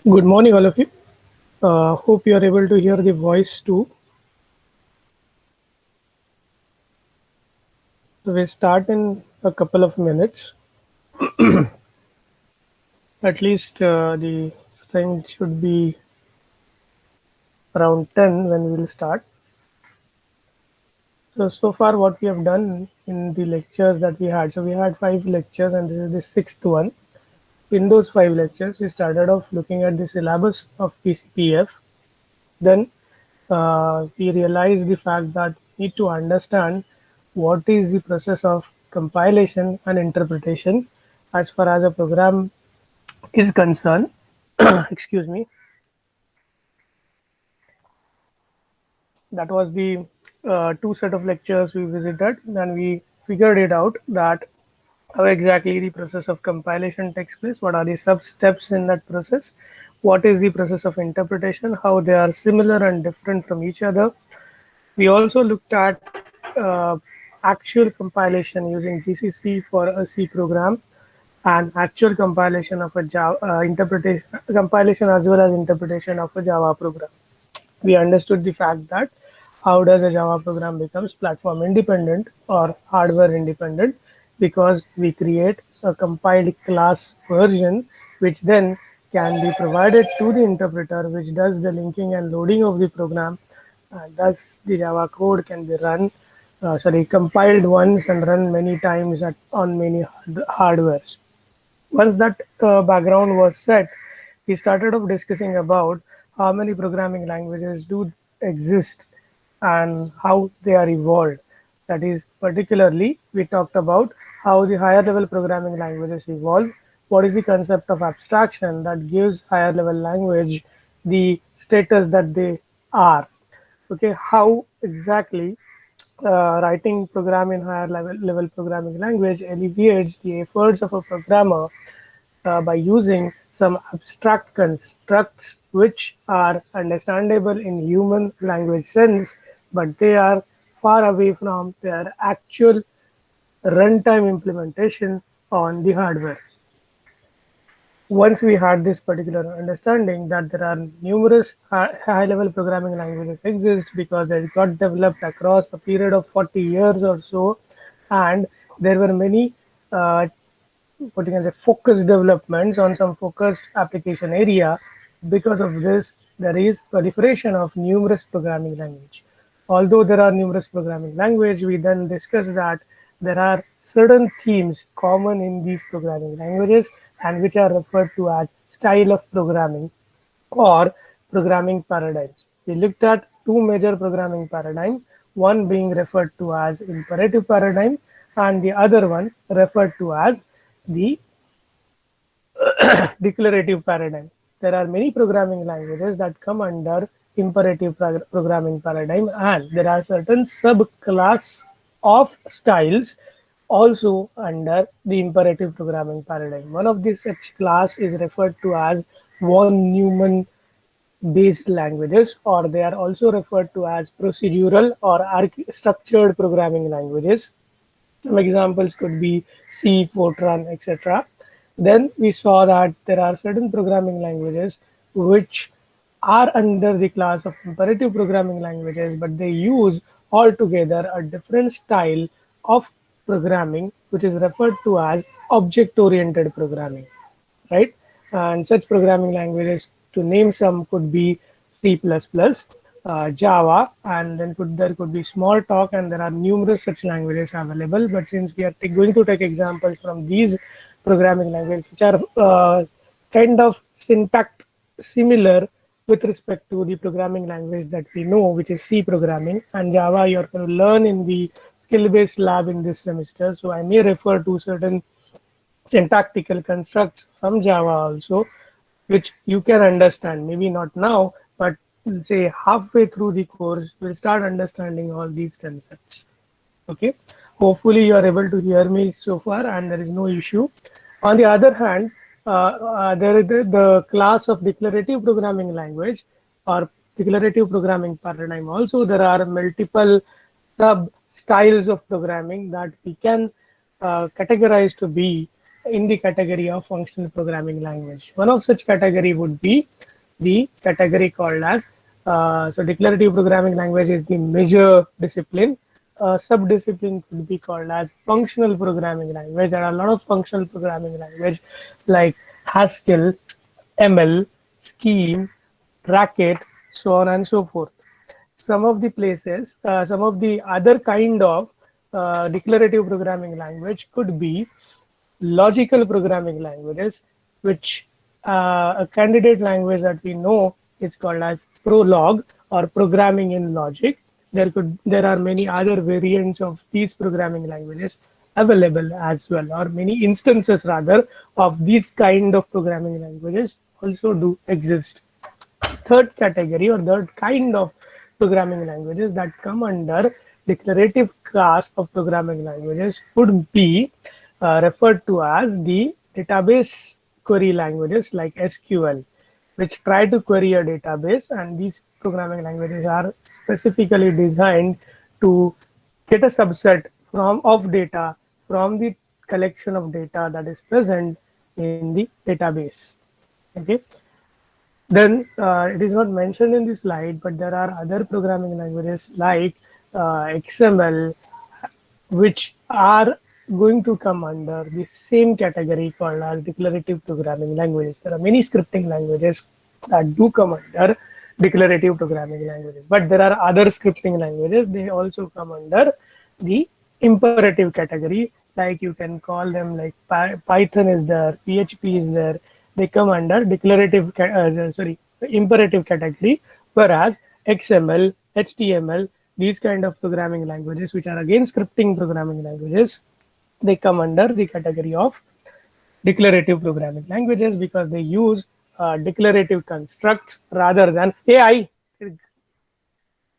Good morning, all of you. Hope you are able to hear the voice too. So we start in a couple of minutes. At least the thing should be around 10 when we will start. So far what we have done in the lectures that we had. So we had 5 lectures and this is the sixth one. In those 5 lectures, we started off looking at the syllabus of PCPF. Then we realized the fact that we need to understand what is the process of compilation and interpretation as far as a program is concerned. Excuse me. That was the two set of lectures we visited, and we figured it out that how exactly the process of compilation takes place, what are the sub steps in that process, what is the process of interpretation, how they are similar and different from each other. We also looked at actual compilation using GCC for a C program and actual compilation of a Java interpretation compilation as well as interpretation of a Java program. We understood the fact that how does a Java program becomes platform independent or hardware independent, because we create a compiled class version which then can be provided to the interpreter, which does the linking and loading of the program, and thus the Java code can be run compiled once and run many times on many hardwares. Once that background was set, we started off discussing about how many programming languages do exist and how they are evolved. That is, particularly, we talked about how the higher level programming languages evolve. What is the concept of abstraction that gives higher level language the status that they are? Okay, how exactly writing program in higher level programming language alleviates the efforts of a programmer by using some abstract constructs which are understandable in human language sense, but they are far away from their actual runtime implementation on the hardware. Once we had this particular understanding that there are numerous high-level programming languages exist because they got developed across a period of 40 years or so, and there were many what you can say focused developments on some focused application area. Because of this, there is proliferation of numerous programming language. Although there are numerous programming language, we then discuss that there are certain themes common in these programming languages and which are referred to as style of programming or programming paradigms. We looked at two major programming paradigms, one being referred to as imperative paradigm and the other one referred to as the declarative paradigm. There are many programming languages that come under imperative programming paradigm, and there are certain subclass of styles also under the imperative programming paradigm. One of these such class is referred to as von Neumann based languages, or they are also referred to as procedural or structured programming languages. Some examples could be C, Fortran, etc. Then we saw that there are certain programming languages which are under the class of imperative programming languages, but they use altogether a different style of programming, which is referred to as object-oriented programming, right? And such programming languages, to name some, could be C++, Java, and then there could be Smalltalk, and there are numerous such languages available. But since we are going to take examples from these programming languages, which are kind of syntax similar with respect to the programming language that we know, which is C programming, and Java you're going to learn in the skill-based lab in this semester. So I may refer to certain syntactical constructs from Java also, which you can understand. Maybe not now, but say halfway through the course, we'll start understanding all these concepts. Okay. Hopefully, you are able to hear me so far, and there is no issue. On the other hand, there is the class of declarative programming language or declarative programming paradigm. Also, there are multiple sub styles of programming that we can categorize to be in the category of functional programming language. One of such category would be the category called as so declarative programming language is the major discipline. Sub-discipline could be called as functional programming language. There are a lot of functional programming language like Haskell, ML, Scheme, Racket, so on and so forth. Some of the places, some of the other kind of declarative programming language could be logical programming languages, which a candidate language that we know is called as Prolog or programming in logic. There are many other variants of these programming languages available as well, or many instances rather of these kind of programming languages also do exist. Third category or third kind of programming languages that come under declarative class of programming languages would be referred to as the database query languages like SQL, which try to query a database, and these programming languages are specifically designed to get a subset from of data from the collection of data that is present in the database. Okay, then it is not mentioned in the slide, but there are other programming languages like XML, which are going to come under the same category called as declarative programming languages. There are many scripting languages that do come under declarative programming languages, but there are other scripting languages. They also come under the imperative category. Like you can call them like Python is there, PHP is there. They come under imperative category, whereas XML, HTML, these kind of programming languages, which are again scripting programming languages, they come under the category of declarative programming languages because they use declarative constructs rather than AI.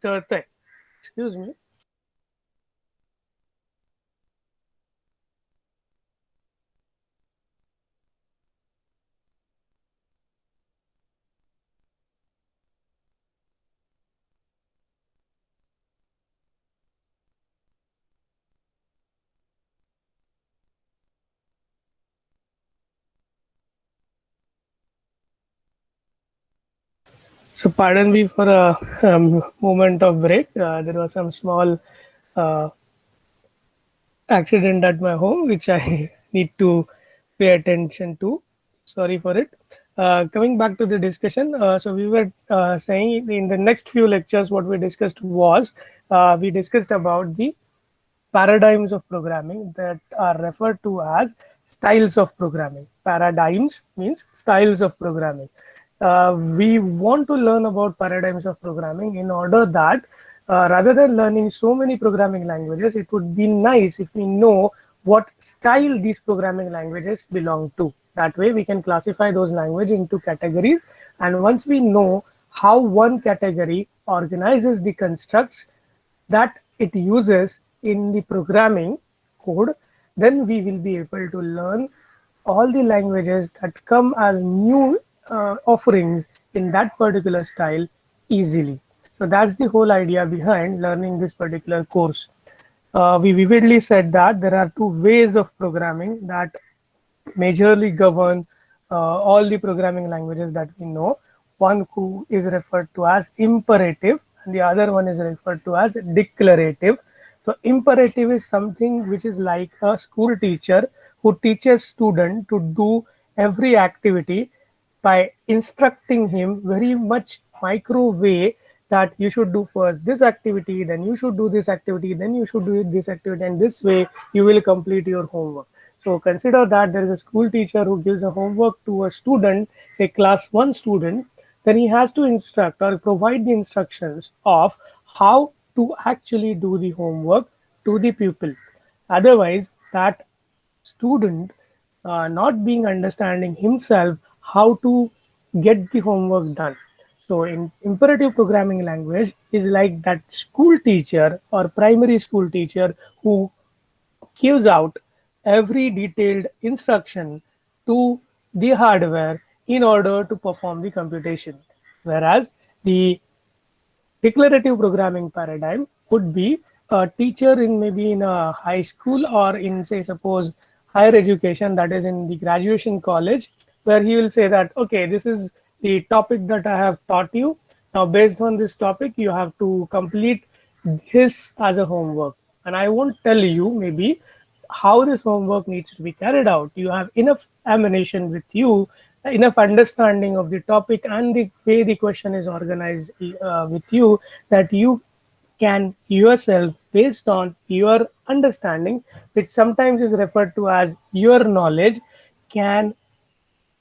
Excuse me. So pardon me for a moment of break. There was some small uh, accident at my home, which I need to pay attention to. Sorry for it. Coming back to the discussion, so we were saying in the next few lectures, what we discussed was we discussed about the paradigms of programming that are referred to as styles of programming. Paradigms means styles of programming. We want to learn about paradigms of programming in order that rather than learning so many programming languages, it would be nice if we know what style these programming languages belong to. That way we can classify those languages into categories, and once we know how one category organizes the constructs that it uses in the programming code, then we will be able to learn all the languages that come as new offerings in that particular style easily. So that's the whole idea behind learning this particular course. We vividly said that there are two ways of programming that majorly govern all the programming languages that we know. One who is referred to as imperative, and the other one is referred to as declarative. So imperative is something which is like a school teacher who teaches student to do every activity by instructing him very much micro way that you should do first this activity, then you should do this activity, then you should do this activity, and this way you will complete your homework. So consider that there is a school teacher who gives a homework to a student, say class 1 student, then he has to instruct or provide the instructions of how to actually do the homework to the pupil. Otherwise, that student not being understanding himself how to get the homework done. So in imperative programming language is like that school teacher or primary school teacher who gives out every detailed instruction to the hardware in order to perform the computation. Whereas the declarative programming paradigm would be a teacher in maybe in a high school or in say suppose higher education, that is in the graduation college, where he will say that, okay, this is the topic that I have taught you. Now, based on this topic, you have to complete this as a homework. And I won't tell you maybe how this homework needs to be carried out. You have enough ammunition with you, enough understanding of the topic and the way the question is organized with you, that you can yourself, based on your understanding, which sometimes is referred to as your knowledge, can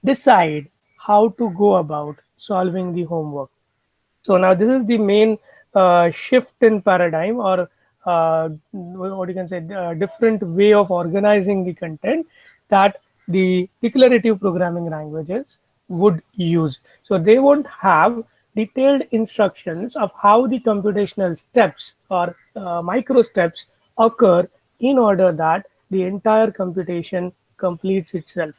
decide how to go about solving the homework. So now this is the main shift in paradigm, or what you can say, different way of organizing the content that the declarative programming languages would use. So they won't have detailed instructions of how the computational steps or micro steps occur in order that the entire computation completes itself.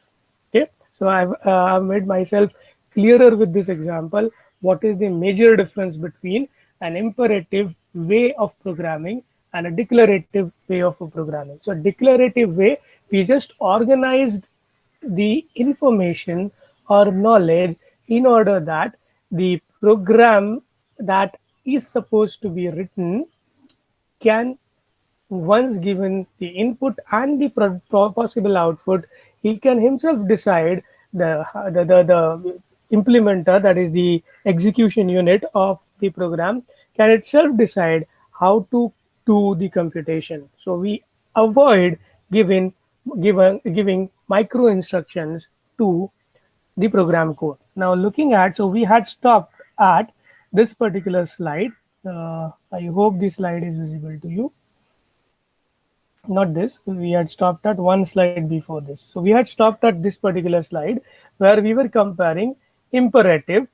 Okay, so I've made myself clearer with this example what is the major difference between an imperative way of programming and a declarative way of programming. So declarative way, we just organized the information or knowledge in order that the program that is supposed to be written can, once given the input and the possible output, he can himself decide the implementer, that is the execution unit of the program, can itself decide how to do the computation. So we avoid giving micro instructions to the program code. Now looking at, so we had stopped at this particular slide. I hope this slide is visible to you. Not this, we had stopped at one slide before this. So we had stopped at this particular slide where we were comparing imperative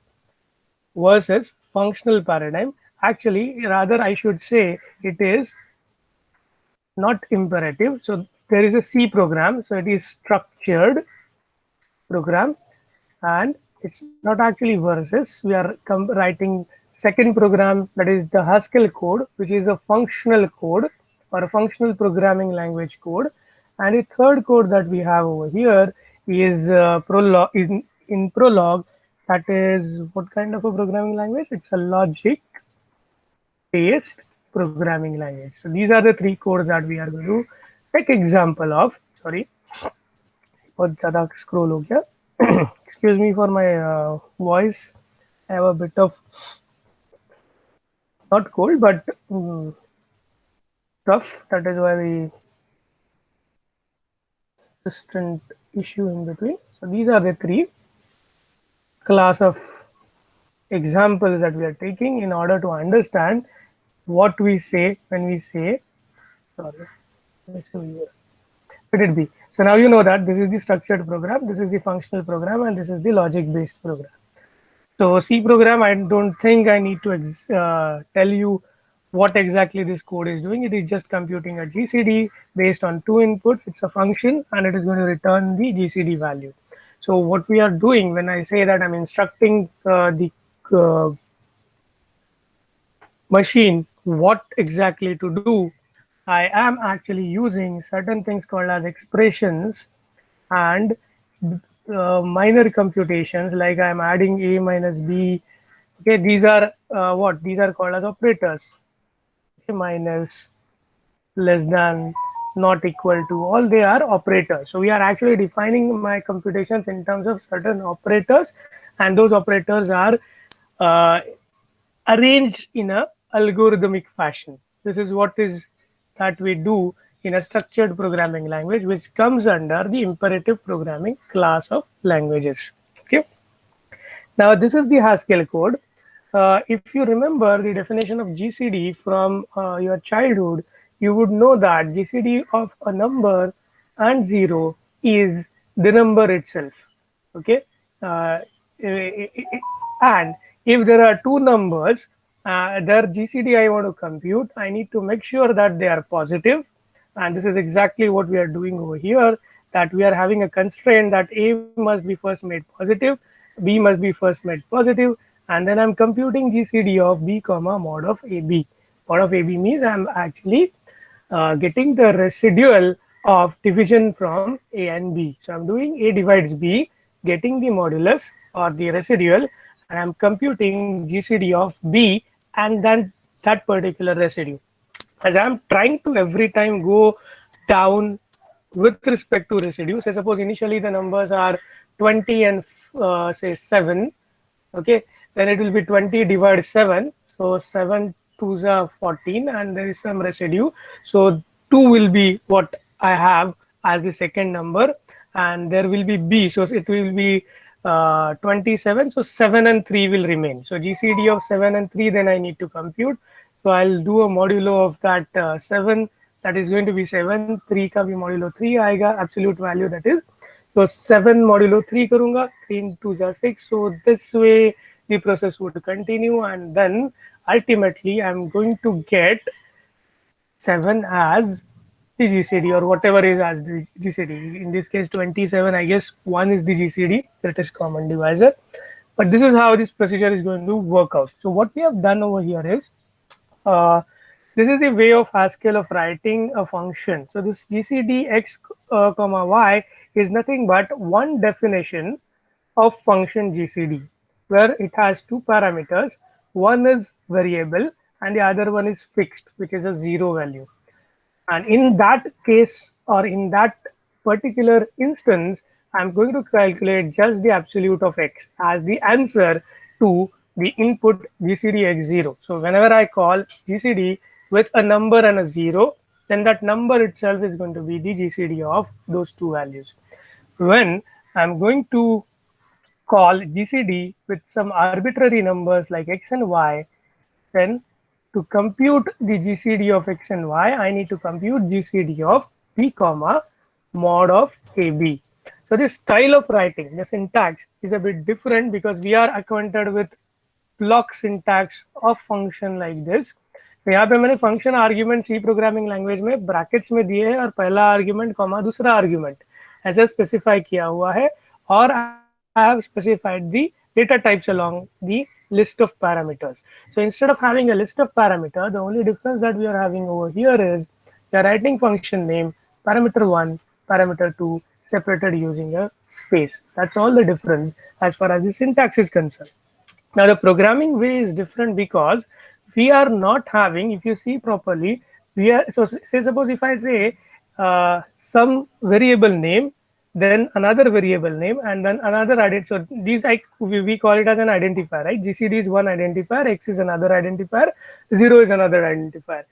versus functional paradigm. Actually, rather I should say it is not imperative. So there is a C program, so it is structured program, and it's not actually versus. We are writing second program, that is the Haskell code, which is a functional code or a functional programming language code. And the third code that we have over here is Prolog. In Prolog, that is what kind of a programming language? It's a logic based programming language. So these are the three codes that we are going to take example of. Sorry, बहुत ज़्यादा scroll हो गया. Excuse me for my voice. I have a bit of, not cold, but tough. That is why we persistent issue in between. So these are the three class of examples that we are taking in order to understand what we say when we say, sorry, let it be. So now you know that this is the structured program, this is the functional program, and this is the logic-based program. So C program, I don't think I need to tell you what exactly this code is doing. It is just computing a GCD based on two inputs. It's a function, and it is going to return the GCD value. So what we are doing when I say that I'm instructing the machine what exactly to do, I am actually using certain things called as expressions and minor computations, like I'm adding a minus b. Okay, these are what? These are called as operators. Okay, minus, less than, not equal to, all they are operators. So we are actually defining my computations in terms of certain operators, and those operators are arranged in a algorithmic fashion. This is what is that we do in a structured programming language, which comes under the imperative programming class of languages. Okay. Now this is the Haskell code. If you remember the definition of GCD from your childhood, you would know that GCD of a number and zero is the number itself. Okay. And if there are two numbers, their GCD I want to compute, I need to make sure that they are positive. And this is exactly what we are doing over here, that we are having a constraint that A must be first made positive, B must be first made positive, and then I'm computing GCD of B comma mod of AB. Mod of AB means I'm actually getting the residual of division from A and B. So I'm doing A divides B, getting the modulus or the residual, and I'm computing GCD of B and then that particular residue. As I'm trying to every time go down with respect to residue, say suppose initially the numbers are 20 and say 7, okay, then it will be 20 divided 7, so 7 2s are 14 and there is some residue, so 2 will be what I have as the second number, and there will be B, so it will be 27, so 7 and 3 will remain. So GCD of 7 and 3 then I need to compute, so I'll do a modulo of that 7, that is going to be 7, 3 का भी modulo 3 आएगा, absolute value that is. So 7 modulo 3 karunga, 3 into 6. So this way the process would continue, and then ultimately I'm going to get 7 as the GCD or whatever is as the GCD. In this case 27, I guess 1 is the GCD, greatest common divisor. But this is how this procedure is going to work out. So what we have done over here is, this is a way of Haskell of writing a function. So this GCD x comma y is nothing but one definition of function GCD, where it has two parameters. One is variable and the other one is fixed, which is a 0 value. And in that case, or in that particular instance, I'm going to calculate just the absolute of x as the answer to the input GCD x0. So whenever I call GCD with a number and a 0, then that number itself is going to be the GCD of those two values. When I'm going to call GCD with some arbitrary numbers like x and y, then to compute the GCD of x and y, I need to compute GCD of b comma mod of AB. So this style of writing, the syntax is a bit different because we are acquainted with block syntax of function like this. तो यहाँ पे मैंने function argument C programming language में brackets में दिए है और पहला आर्ग्यूमेंट कॉमा दूसरा आर्ग्यूमेंट ऐसा स्पेसिफाई किया हुआ है, और I have specified the data types along the list of parameters. So instead of having a list of parameters, the only difference that we are having over here is we are writing function name, parameter 1, parameter 2, separated using a space. That's all the difference as far as the syntax is concerned. Now the programming way is different because we are not having, if you see properly, we are, so say suppose if I say some variable name, then another variable name, and then another identifier. So these we call it as an identifier, right? GCD is one identifier, X is another identifier, 0 is another identifier.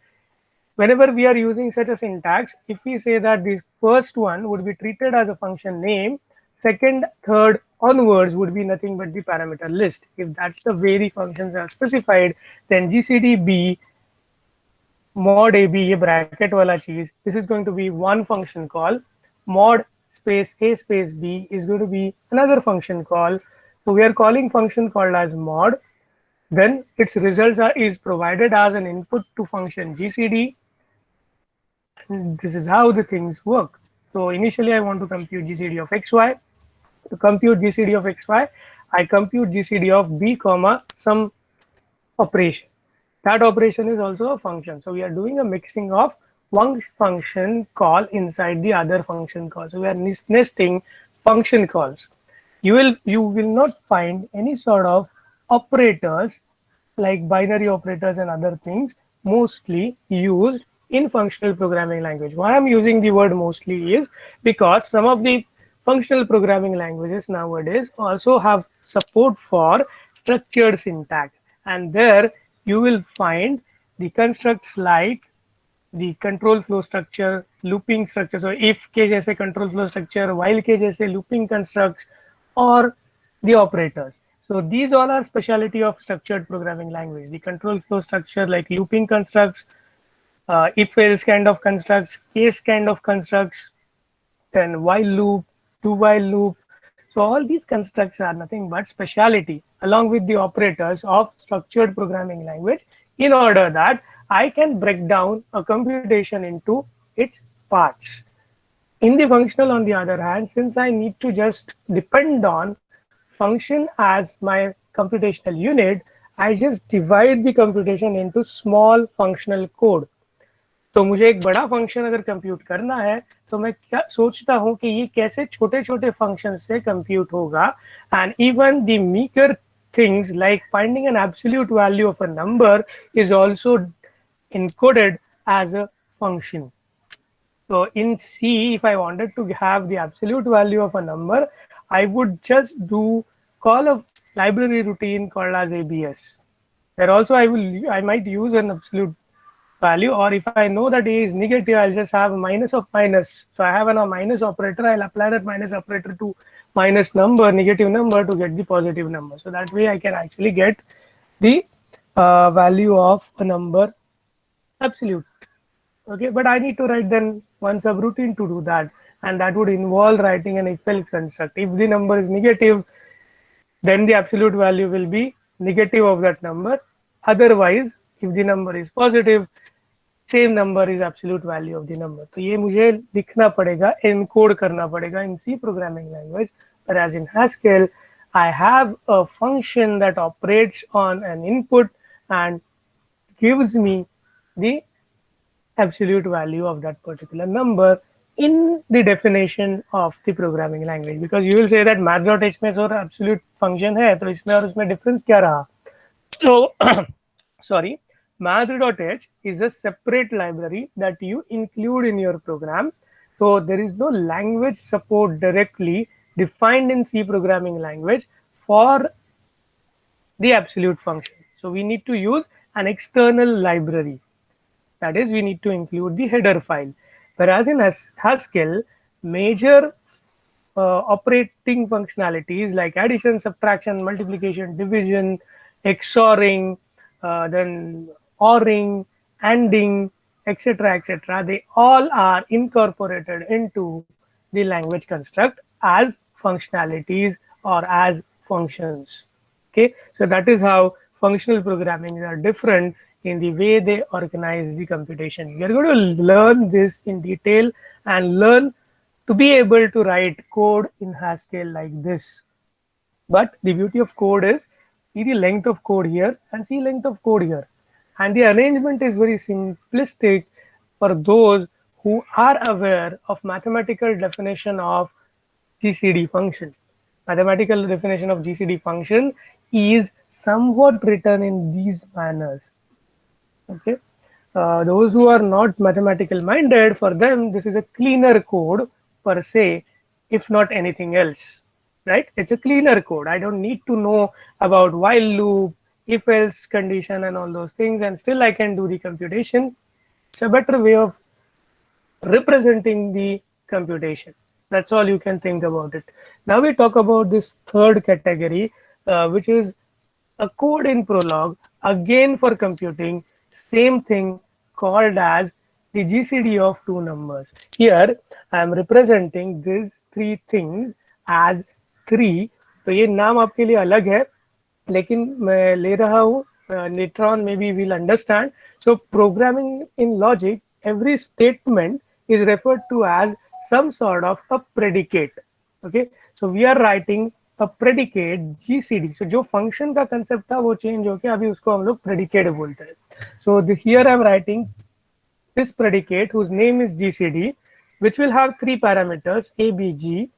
Whenever we are using such a syntax, if we say that the first one would be treated as a function name, second, third onwards would be nothing but the parameter list. If that's the way the functions are specified, then GCDB mod AB, ये bracket वाला चीज, this is going to be one function call. Mod space A space B is going to be another function call. So we are calling function called as mod. Then its results is provided as an input to function GCD. And this is how the things work. So initially I want to compute GCD of XY. To compute GCD of XY, I compute GCD of B comma some operation. That operation is also a function. So we are doing a mixing of one function call inside the other function call. So we are nesting function calls. You will not find any sort of operators like binary operators and other things mostly used in functional programming language. Why I'm using the word mostly is because some of the functional programming languages nowadays also have support for structured syntax, and there you will find the constructs like the control flow structure, looping structure. So if के जैसे control flow structure, while के जैसे looping constructs, or the operators. So these all are specialty of structured programming language. The control flow structure like looping constructs, if else kind of constructs, case kind of constructs, then while loop, do while loop. So all these constructs are nothing but speciality along with the operators of structured programming language, in order that I can break down a computation into its parts. In the functional, on the other hand, since I need to just depend on function as my computational unit, I just divide the computation into small functional code. तो मुझे एक बड़ा function अगर compute करना है तो मैं क्या सोचता हूँ कि ये कैसे छोटे छोटे फंक्शन से कंप्यूट होगा, and even the meeker things like finding an absolute value of a number is also encoded as a function. So in C, if I wanted to have the absolute value of a number, I would just call a library routine called as ABS. There also I might use an absolute value, or if I know that A is negative, I'll just have a minus of minus. So I have a minus operator, I'll apply that minus operator to minus number, negative number, to get the positive number. So that way I can actually get the value of a number absolute. Okay, but I need to write then one subroutine to do that, and that would involve writing an if else construct. If the number is negative, then the absolute value will be negative of that number. Otherwise, if the number is positive, same number is absolute value of the number. तो ये मुझे लिखना पड़ेगा, encode करना पड़ेगा in C programming language. Whereas in Haskell, I have a function that operates on an input and gives me the absolute value of that particular number in the definition of the programming language. Because you will say that math.h में और absolute function है, तो इसमें और उसमें difference क्या रहा? So sorry, math.h is a separate library that you include in your program. So there is no language support directly defined in C programming language for the absolute function. So we need to use an external library. That is, we need to include the header file. Whereas in Haskell, major operating functionalities like addition, subtraction, multiplication, division, XORing, then ORing, ANDing, etc., they all are incorporated into the language construct as functionalities or as functions. Okay, so that is how functional programming are different in the way they organize the computation. We are going to learn this in detail and learn to be able to write code in Haskell like this. But the beauty of code is see the length of code here and see length of code here. And the arrangement is very simplistic for those who are aware of mathematical definition of GCD function. Mathematical definition of GCD function is somewhat written in these manners. Okay, those who are not mathematical minded, for them this is a cleaner code per se, if not anything else, right? It's a cleaner code. I don't need to know about while loop, if else condition and all those things, and still I can do the computation. It's a better way of representing the computation. That's all you can think about it. Now we talk about this third category, which is a code in Prolog, again for computing, same thing, called as the GCD of two numbers. Here I am representing these three things as 3. तो ये नाम आपके लिए अलग है, लेकिन मैं ले रहा हूँ, later on maybe we'll understand. So programming in logic, every statement is referred to as some sort of a predicate. Okay, so we are writing a predicate GCD. So जो function का concept था वो change होके अभी उसको हम लोग predicate बोलते हैं. So here I am writing this predicate whose name is GCD, which will have 3 parameters A, B, G.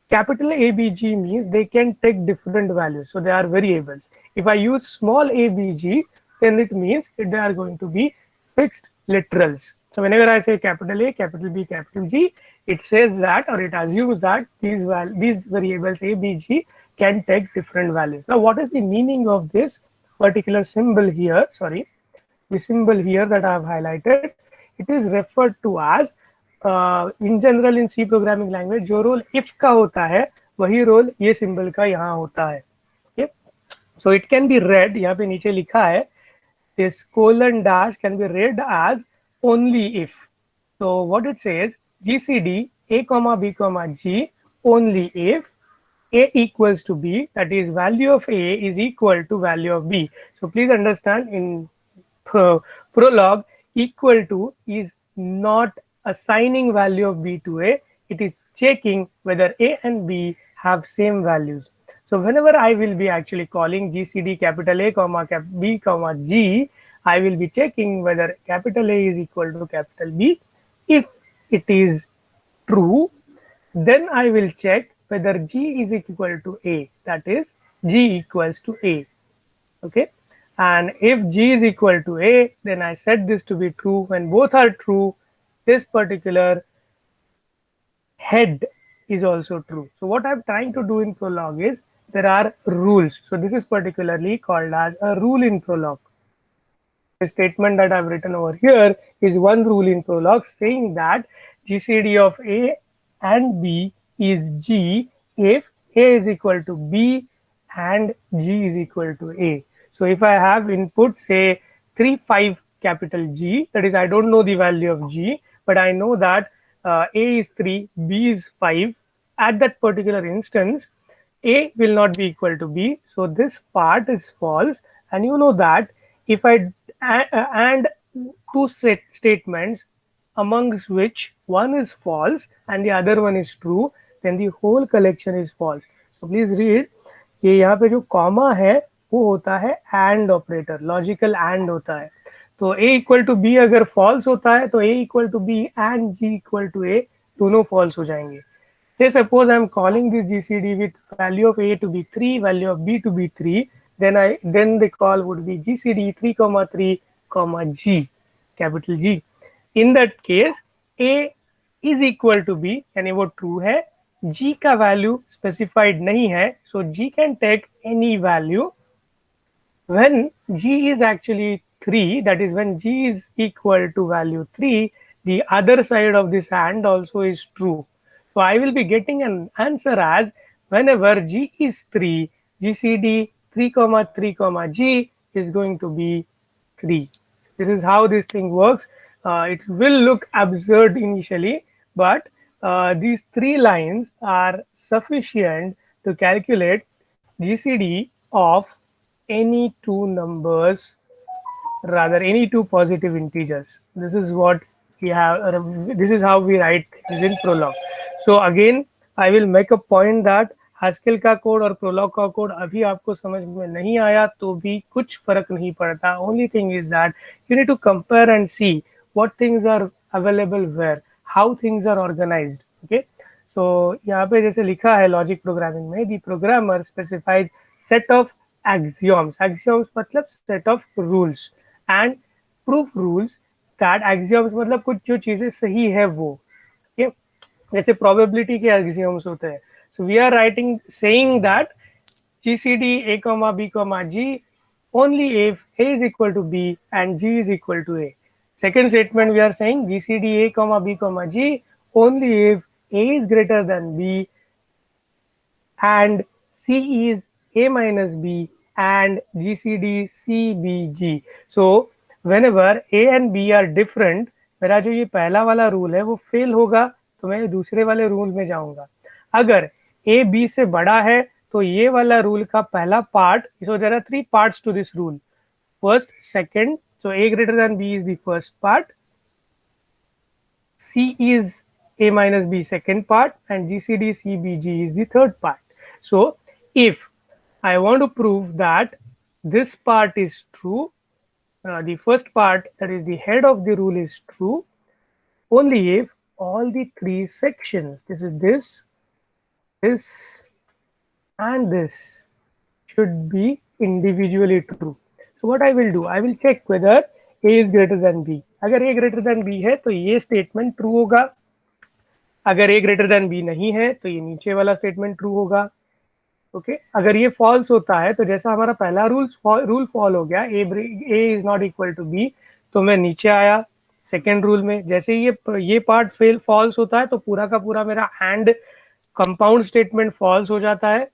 Capital A, B, G means they can take different values, so they are variables. If I use small a, B, G, then it means that they are going to be fixed literals. So whenever I say capital A, capital B, capital G, it says that, or it assumes that these variables A, B, G can take different values. Now what is the meaning of this particular symbol here? Sorry, the symbol here that I have highlighted, it is referred to as in general in C programming language जो role if का होता है वही role ये symbol का यहाँ होता है. Okay? So it can be read, यहाँ पे नीचे लिखा है, this colon dash can be read as only if. So what it says, GCD A comma B comma G only if A equals to B, that is value of A is equal to value of B. So please understand, in Prolog, equal to is not assigning value of B to A, it is checking whether A and B have same values. So whenever I will be actually calling GCD capital A comma B comma G, I will be checking whether capital A is equal to capital B. If it is true, then I will check whether G is equal to A. That is, G equals to A. Okay. And if G is equal to A, then I set this to be true. When both are true, this particular head is also true. So what I'm trying to do in Prolog is there are rules. So this is particularly called as a rule in Prolog. The statement that I've written over here is one rule in Prolog saying that GCD of A and B is G if A is equal to B and G is equal to A. So if I have input say 3, 5 capital G, that is I don't know the value of G, but I know that A is 3, B is 5. At that particular instance, A will not be equal to B. So this part is false. And you know that if I and two statements amongst which one is false and the other one is true, then the whole collection is false. So please read. ये यहाँ पे जो comma है वो होता है and operator, logical and होता है. तो a इक्वल टू बी अगर फॉल्स होता है तो a इक्वल टू बी and g equal to a दोनों फॉल्स हो जाएंगे. Say suppose I am calling this GCD with value of a to be 3, value of b to be 3, then the call would be GCD 3, 3, G, capital G. In that case, a is equal to b यानी वो true है, g का value specified नहीं है, so g can take any value. When g is actually 3, that is when g is equal to value 3, the other side of this and also is true. So I will be getting an answer as whenever g is 3, GCD 3, 3, G is going to be 3. This is how this thing works. It will look absurd initially, but these 3 lines are sufficient to calculate GCD of any 2 numbers, rather any 2 positive integers. This is what we have. This is how we write things in Prolog. So again, I will make a point that Haskell का code और Prolog का code अभी आपको समझ में नहीं आया तो भी कुछ फर्क नहीं पड़ता. Only thing is that you need to compare and see what things are available where, how things are organized. Okay. So यहाँ पे जैसे लिखा है लॉजिक प्रोग्रामिंग में, the programmer specifies set of axioms. Axioms मतलब set of rules and proof rules that axioms मतलब कुछ जो चीजें सही है वो. Okay. जैसे probability के axioms होते हैं. So we are writing saying that GCD a comma b comma g only if a is equal to b and g is equal to a. Second statement we are saying GCD a comma b comma g only if a is greater than b and c is a minus b and GCD c b g. So whenever a and b are different, मेरा जो ये पहला वाला rule है वो fail होगा तो मैं दूसरे वाले रूल में जाऊंगा. अगर a b से बड़ा है तो ये वाला रूल का पहला part, so there are 3 parts to this rule. First, second, so a greater than b is the first part, c is a minus b second part, and GCD CBG is the third part. So if I want to prove that this part is true, the first part, that is the head of the rule, is true only if all the 3 sections, this is this and this, should be individually true. So what I will do, I will check whether a is greater than b. अगर a greater than b है तो ये statement true होगा. अगर a greater than b नहीं है तो ये नीचे वाला statement true होगा. ओके अगर ये फॉल्स होता है तो जैसा हमारा पहला रूल फॉल हो गया, a is not equal to b, तो मैं नीचे आया सेकेंड रूल में. जैसे ये पार्ट फॉल्स होता है तो पूरा का पूरा मेरा एंड कंपाउंड स्टेटमेंट फॉल्स हो जाता है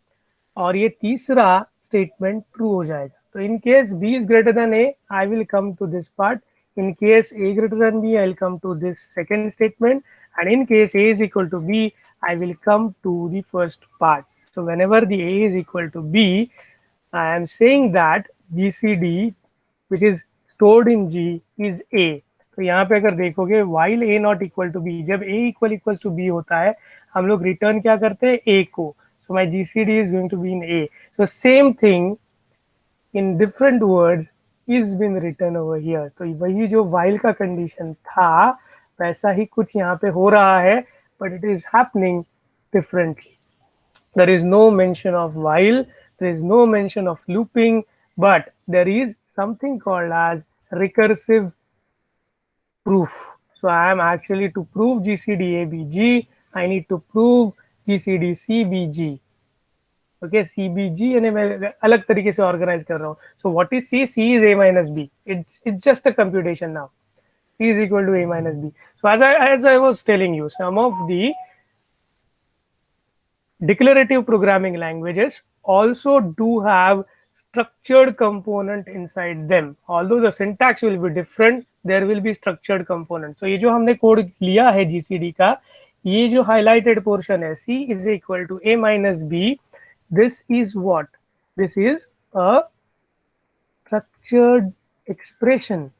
और ये तीसरा स्टेटमेंट ट्रू हो जाएगा. तो in case b is greater than a, I will come to this part. In case a greater than b, I will come to this second statement, and in case a is equal to b, I will come to the first part. So whenever the a is equal to b, I am saying that GCD which is stored in G is a. तो यहाँ पे अगर देखोगे while a not equal to b, जब a equals to b होता है हम लोग रिटर्न क्या करते हैं, a को. So my GCD is going to be in a. So same thing in different words is been written over here. तो वही जो while का कंडीशन था वैसा ही कुछ यहाँ पे हो रहा है, but it is happening differently. There is no mention of while, there is no mention of looping, but there is something called as recursive proof. So I am actually to prove GCD ABG, I need to prove GCD CBG. Okay, CBG यानी मैं अलग तरीके से organize कर रहा हूँ. So what is C? C is A minus B. It's just a computation now. C is equal to A minus B. So as I was telling you, some of the declarative programming languages also do have structured component inside them. Although the syntax will be different, there will be structured component. So ये जो हमने code लिया है GCD का, ये जो highlighted portion है, C is equal to A minus B. This is what? This is a structured expression,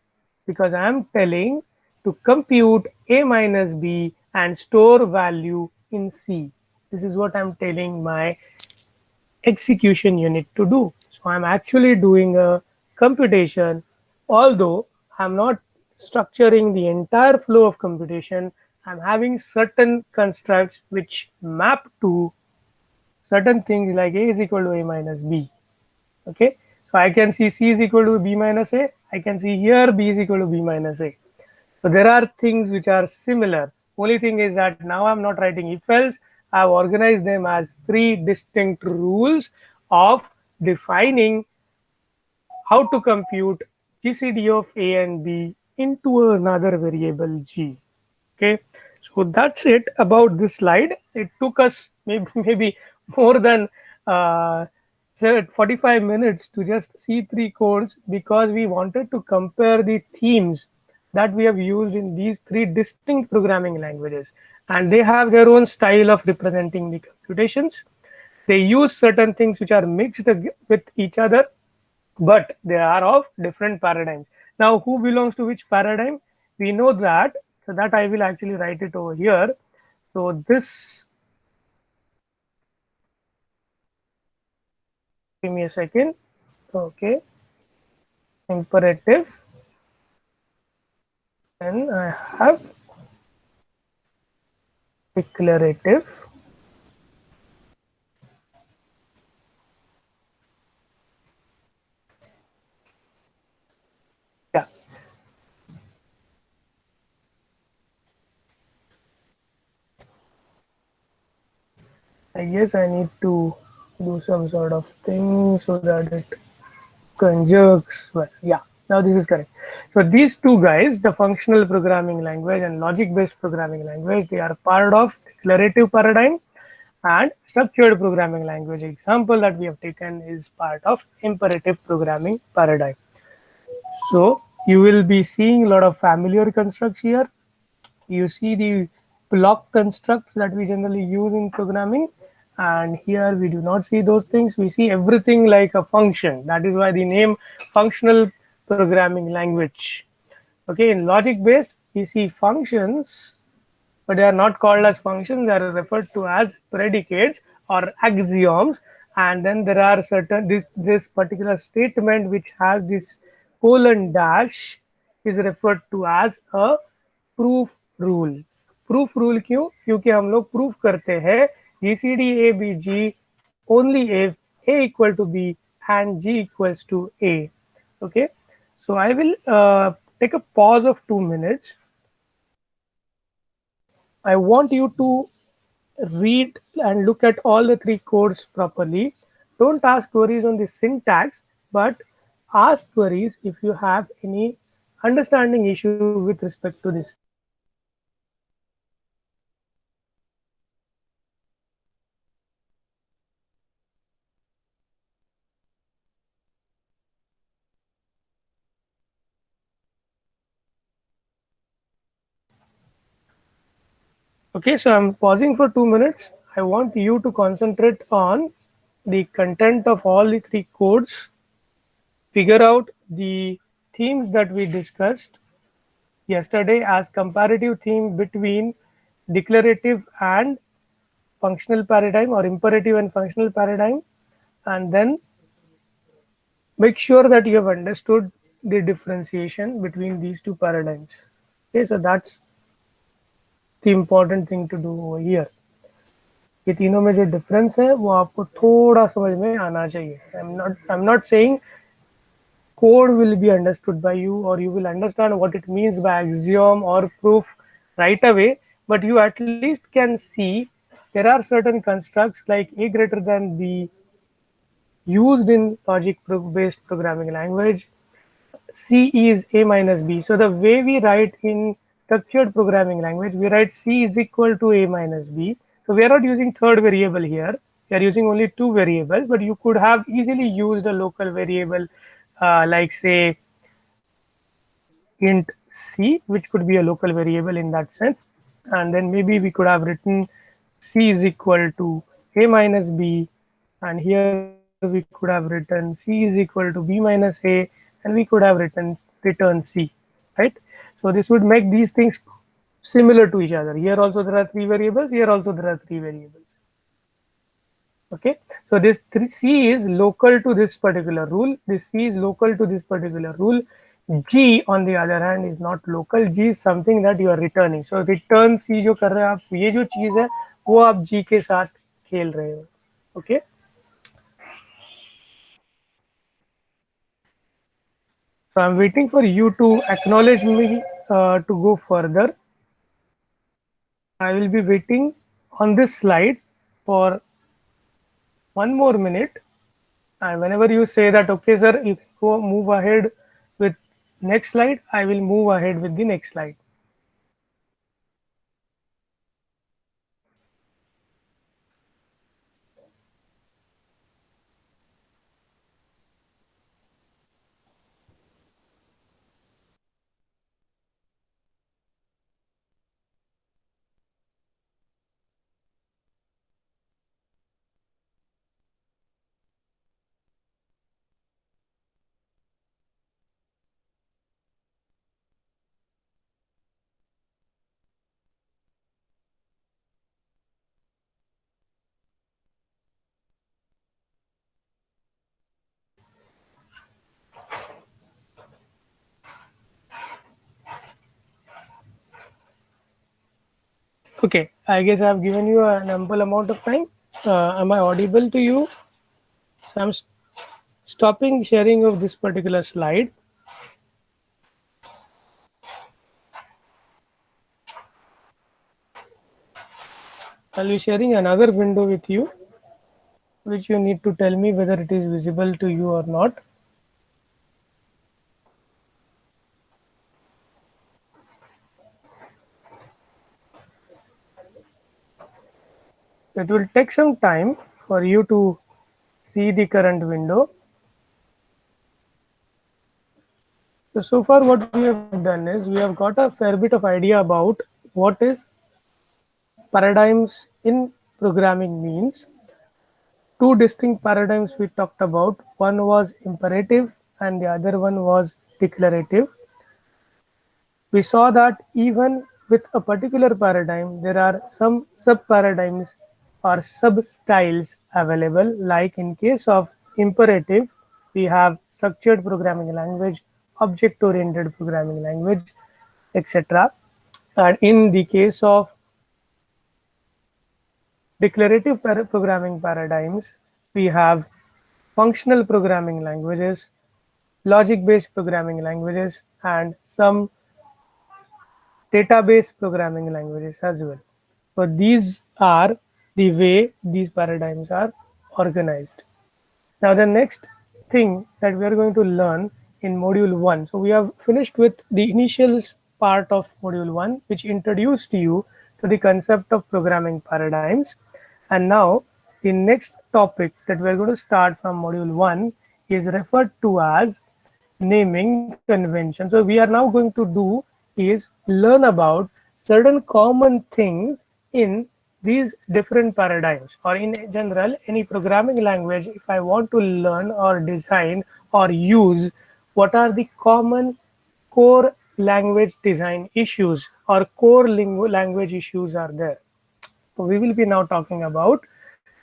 because I am telling to compute A minus B and store value in C. This is what I'm telling my execution unit to do. So I'm actually doing a computation, although I'm not structuring the entire flow of computation. I'm having certain constructs which map to certain things like A is equal to A minus B. Okay, so I can see C is equal to B minus A. I can see here B is equal to B minus A. So there are things which are similar. Only thing is that now I'm not writing if else. I've organized them as three distinct rules of defining how to compute GCD of A and B into another variable G. Okay, so that's it about this slide. It took us maybe more than 45 minutes to just see three codes, because we wanted to compare the themes that we have used in these three distinct programming languages, and they have their own style of representing the computations. They use certain things which are mixed with each other, but they are of different paradigms. Now, who belongs to which paradigm? We know that, so that I will actually write it over here. So this, give me a second. Okay, imperative, and I have declarative, yeah. I guess I need to do some sort of thing so that it conjuncts well. Yeah, now this is correct. So these two guys, the functional programming language and logic-based programming language, they are part of declarative paradigm, and structured programming language example that we have taken is part of imperative programming paradigm. So you will be seeing a lot of familiar constructs here. You see the block constructs that we generally use in programming, and here we do not see those things. We see everything like a function. That is why the name functional programming language. Okay, in logic based we see functions, but they are not called as functions. They are referred to as predicates or axioms. And then there are certain, this particular statement which has this colon dash is referred to as a proof rule. Proof rule क्यों? क्योंकि हम लोग proof करते हैं GCD ABG only if A equal to B and G equals to A. Okay, so I will take a pause of 2 minutes. I want you to read and look at all the three codes properly. Don't ask queries on the syntax, but ask queries if you have any understanding issue with respect to this. Okay, so I'm pausing for 2 minutes. I want you to concentrate on the content of all the three codes, figure out the themes that we discussed yesterday as comparative theme between declarative and functional paradigm, or imperative and functional paradigm, and then make sure that you have understood the differentiation between these two paradigms. Okay, so that's the important thing to do over here. ये तीनों में जो difference है वो आपको थोड़ा समझ में आना चाहिए. I'm not saying code will be understood by you or you will understand what it means by axiom or proof right away, but you at least can see there are certain constructs like a greater than b used in logic based programming language. C is a minus b. So the way we write in structured programming language, we write C is equal to a minus b. So we are not using third variable here. We are using only two variables, but you could have easily used a local variable like say int c, which could be a local variable in that sense. And then maybe we could have written c is equal to a minus b, and here we could have written c is equal to b minus a, and we could have written return c, right? So this would make these things similar to each other. Here also there are three variables, here also there are three variables. Okay, so this c is local to this particular rule, this c is local to this particular rule. G on the other hand is not local. G is something that you are returning. So return C जो कर रहे हैं आप, ये जो चीज है वो आप G के साथ खेल रहे हो. Okay, so I'm waiting for you to acknowledge me to go further. I will be waiting on this slide for 1 more minute, and whenever you say that okay sir, you can go move ahead with next slide, I will move ahead with the next slide. Okay, I guess I've given you an ample amount of time. Am I audible to you? So I'm stopping sharing of this particular slide. I'll be sharing another window with you, which you need to tell me whether it is visible to you or not. It will take some time for you to see the current window. So far what we have done is we have got a fair bit of idea about what is paradigms in programming means. Two distinct paradigms we talked about. One was imperative and the other one was declarative. We saw that even with a particular paradigm, there are some sub-paradigms or sub-styles available. Like in case of imperative, we have structured programming language, object-oriented programming language, etc. And in the case of declarative programming paradigms, we have functional programming languages, logic-based programming languages, and some database programming languages as well. So these are the way these paradigms are organized. Now the next thing that we are going to learn in module 1. So we have finished with the initial part of module 1, which introduced you to the concept of programming paradigms. And now the next topic that we are going to start from module 1 is referred to as naming convention. So we are now going to do is learn about certain common things in these different paradigms, or in general any programming language. If I want to learn or design or use, what are the common core language design issues or core language issues are there. So we will be now talking about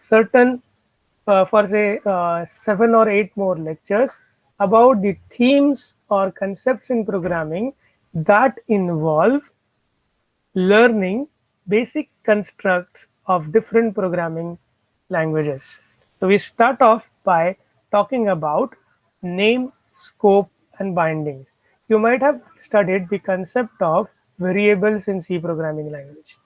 certain for say 7 or 8 more lectures about the themes or concepts in programming that involve learning basic constructs of different programming languages. So we start off by talking about name, scope, and bindings. You might have studied the concept of variables in C programming language.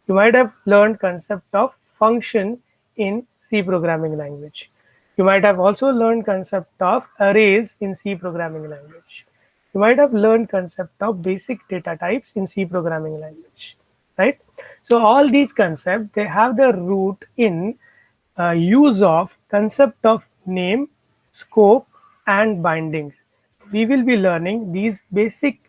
You might have learned concept of function in C programming language. You might have also learned concept of arrays in C programming language. You might have learned concept of basic data types in C programming language, right? So all these concepts, they have their root in use of concept of name, scope, and bindings. We will be learning these basic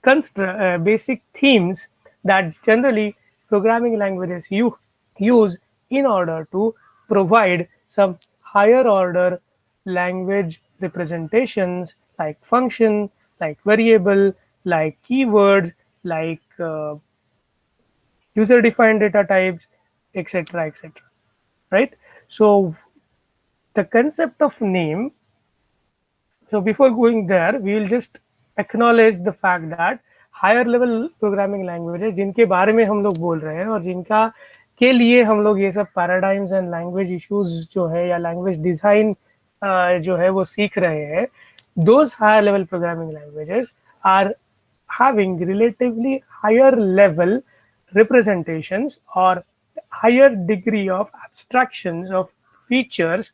themes that generally programming languages use in order to provide some higher order language representations like function, like variable, like keywords, like user defined data types, etc., etc., right? So the concept of name, so before going there, we will just acknowledge the fact that higher level programming languages जिनके बारे में हम लोग बोल रहे हैं और जिनका के लिए हम लोग ये सब पैराडाइम्स एंड लैंग्वेज इश्यूज जो है या लैंग्वेज डिजाइन जो है वो सीख रहे हैं, those higher level programming languages are having relatively higher level representations or higher degree of abstractions of features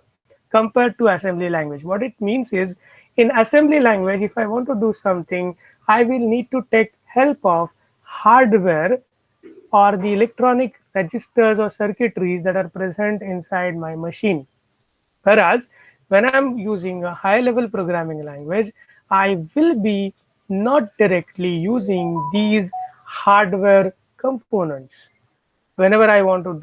compared to assembly language. What it means is, in assembly language, if I want to do something, I will need to take help of hardware or the electronic registers or circuitries that are present inside my machine. Whereas when I'm using a high level programming language, I will be not directly using these hardware components. Whenever I want to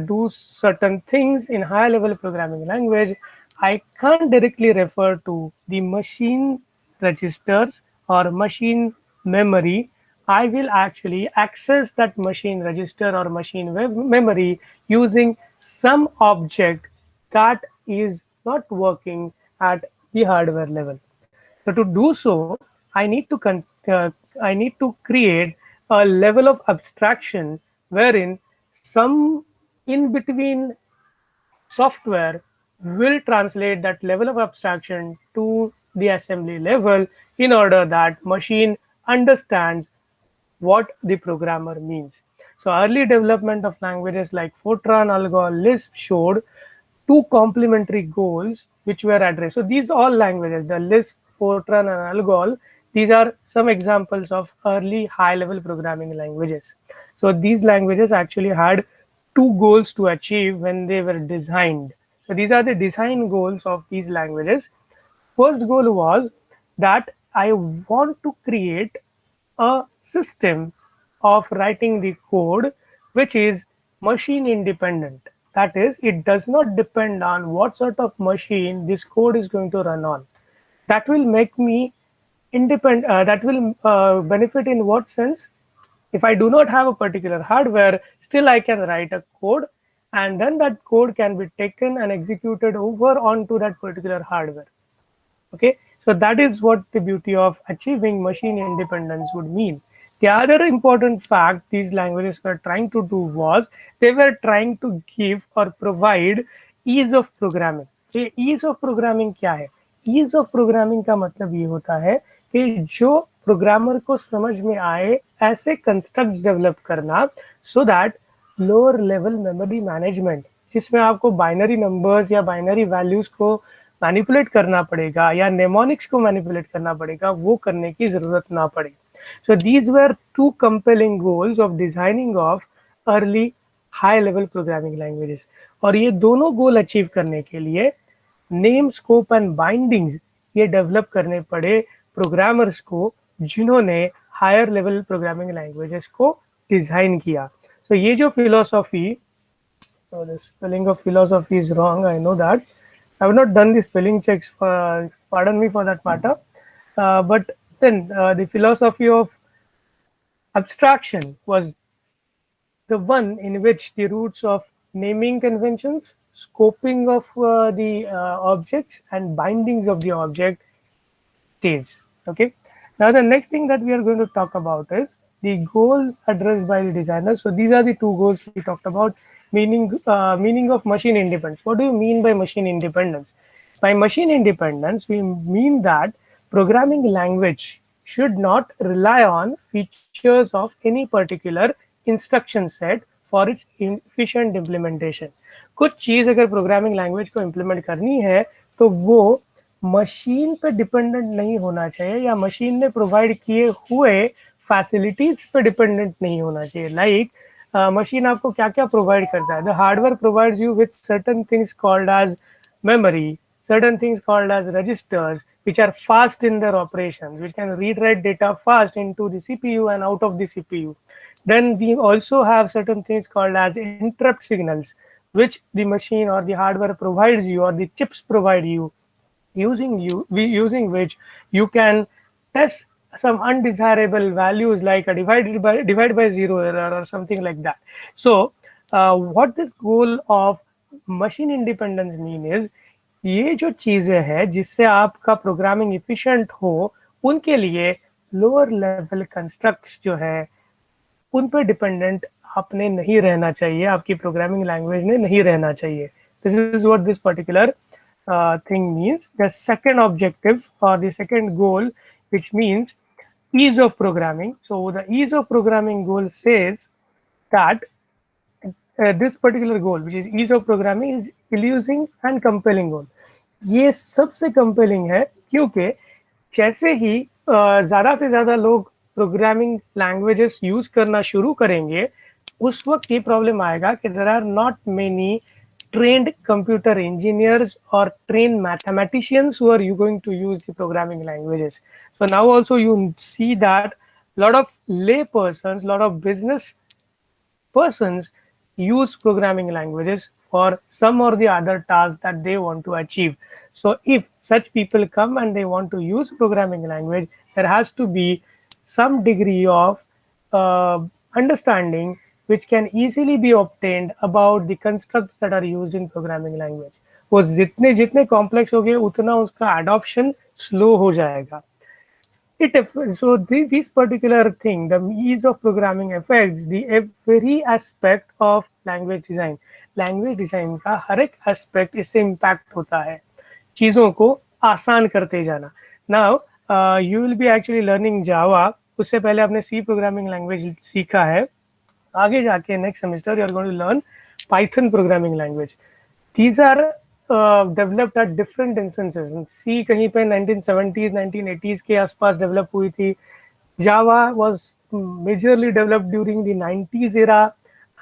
do certain things in high level programming language, I can't directly refer to the machine registers or machine memory. I will actually access that machine register or machine memory using some object that is not working at the hardware level. So to do so, I need to I need to create a level of abstraction wherein some in between software will translate that level of abstraction to the assembly level in order that machine understands what the programmer means. So early development of languages like Fortran, Algol, Lisp showed two complementary goals which were addressed. So these all languages, the Lisp, Fortran, and Algol, these are some examples of early high-level programming languages. So these languages actually had two goals to achieve when they were designed. So these are the design goals of these languages. First goal was that I want to create a system of writing the code which is machine independent. That is, it does not depend on what sort of machine this code is going to run on. That will make me independent. That will benefit in what sense? If I do not have a particular hardware, still I can write a code, and then that code can be taken and executed over onto that particular hardware. Okay, so that is what the beauty of achieving machine independence would mean. The other important fact these languages were trying to do was they were trying to give or provide ease of programming. So ease of programming क्या है? Ease of programming का मतलब ये होता है कि जो programmer को समझ में आए ऐसे कंस्ट्रक्ट्स डेवलप करना so that lower level memory management, जिसमें आपको बाइनरी नंबर्स या बाइनरी वैल्यूज को मैनिपुलेट करना पड़ेगा या नेमोनिक्स को मैनिपुलेट करना पड़ेगा, वो करने की जरूरत ना पड़े. So these were two compelling goals of designing of early high level programming languages. और ये दोनों गोल अचीव करने के लिए नेम, स्कोप एंड बाइंडिंग्स ये डेवलप करने पड़े प्रोग्रामर्स को जिन्होंने हायर लेवल प्रोग्रामिंग लैंग्वेजेस को डिजाइन किया. So ये जो philosophy, so the spelling of philosophy is wrong, I know that. I have not done the spelling checks, pardon me for that matter. But then the philosophy of abstraction was the one in which the roots of naming conventions, scoping of the objects, and bindings of the object stays. Okay. Now the next thing that we are going to talk about is the goals addressed by the designer. So these are the two goals we talked about. Meaning of machine independence. What do you mean by machine independence? By machine independence, we mean that programming language should not rely on features of any particular instruction set for its efficient implementation. कुछ चीज अगर programming language को implement करनी है तो वो machine पे dependent नहीं होना चाहिए या मशीन ने प्रोवाइड किए हुए फैसिलिटीज पे डिपेंडेंट नहीं होना चाहिए. लाइक मशीन आपको क्या क्या प्रोवाइड करता है. The hardware provides you with certain things called as memory, certain things called as registers, which are fast in their operations, which can read write data fast into the CPU and out of the CPU. Then we also have certain things called as interrupt signals, which the machine or the hardware provides you or the chips provide you, using which you can test some undesirable values like a divide by zero error or something like that. So what this goal of machine independence mean is ये जो चीजें हैं जिससे आपका programming efficient हो उनके लिए lower level constructs जो है उन पर डिपेंडेंट आपने नहीं रहना चाहिए, आपकी प्रोग्रामिंग लैंग्वेज ने नहीं रहना चाहिए. This is what this particular thing means. The second objective or the second goal, which means ease of programming. So the ease of programming goal says that this particular goal, which is ease of programming, is elusive and compelling goal. ये सबसे compelling है क्योंकि जैसे ही ज़्यादा से ज़्यादा लोग programming languages use करना शुरू करेंगे उस वक्त ये प्रॉब्लम आएगा कि there are not many trained computer engineers or trained mathematicians who are you going to use the programming languages. So now also you see that a lot of lay persons, lot of business persons use programming languages for some or the other task that they want to achieve. So if such people come and they want to use programming language, there has to be some degree of understanding which can easily be obtained about the constructs that are used in programming language. वो जितने जितने complex हो गए उतना उसका adoption slow हो जाएगा. This particular thing, the ease of programming affects the every aspect of language design. Language design का हर एक aspect इससे impact होता है, चीज़ों को आसान करते जाना. Now you will be actually learning Java. उससे पहले आपने C programming language सीखा है. आगे जाके next semester you are going to learn Python programming language. These are developed at different instances. C कहीं पे 1970s 1980s के आसपास डेवलप हुई थी. Java was majorly developed during the 90s era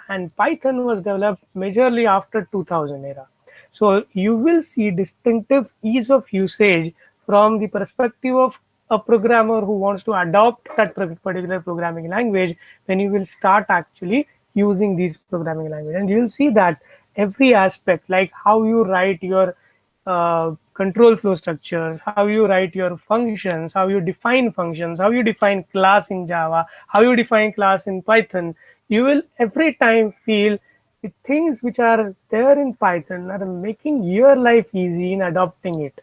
and Python was developed majorly after 2000 era. So you will see distinctive ease of usage from the perspective of a programmer who wants to adopt that particular programming language when you will start actually using these programming language. And you will see that every aspect, like how you write your control flow structures, how you write your functions, how you define functions, how you define class in Java, how you define class in Python, you will every time feel the things which are there in Python are making your life easy in adopting it.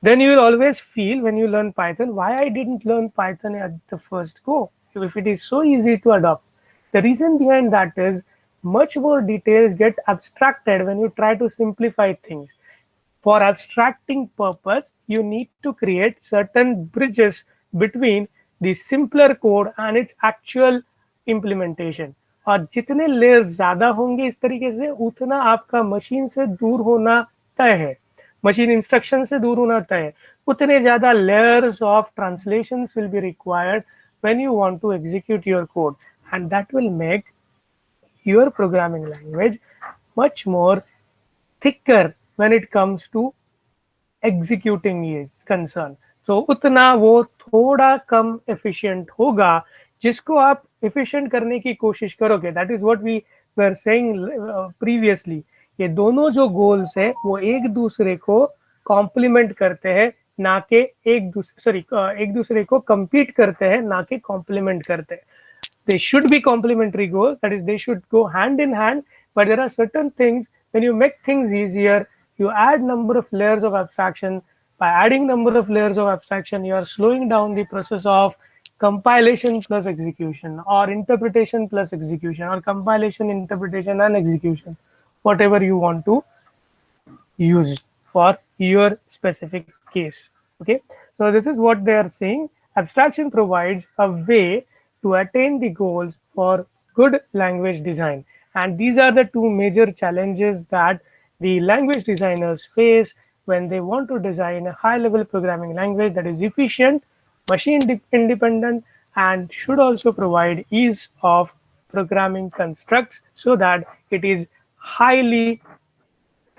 Then you will always feel when you learn Python, why I didn't learn Python at the first go, if it is so easy to adopt. The reason behind that is much more details get abstracted when you try to simplify things. For abstracting purpose, you need to create certain bridges between the simpler code and its actual implementation. और जितने layers ज़्यादा होंगे इस तरीके से उतना आपका machine से दूर होना तय है, मशीन इंस्ट्रक्शन से दूर होना तय है. उतने ज़्यादा layers of translations will be required when you want to execute your code, and that will make your programming language much more thicker when it comes to executing is concerned. So उतना वो थोड़ा कम efficient होगा जिसको आप efficient करने की कोशिश करोगे. That is what we were saying previously. ये दोनों जो goals है वो एक दूसरे को complement करते हैं ना कि एक दूसरे को compete करते हैं ना कि complement करते हैं. They should be complementary goals, that is they should go hand in hand, but there are certain things when you make things easier, you add number of layers of abstraction. By adding number of layers of abstraction, you are slowing down the process of compilation plus execution, or interpretation plus execution, or compilation, interpretation, and execution, whatever you want to use for your specific case. Okay, so this is what they are saying. Abstraction provides a way to attain the goals for good language design, and these are the two major challenges that the language designers face when they want to design a high level programming language that is efficient, machine independent, and should also provide ease of programming constructs so that it is highly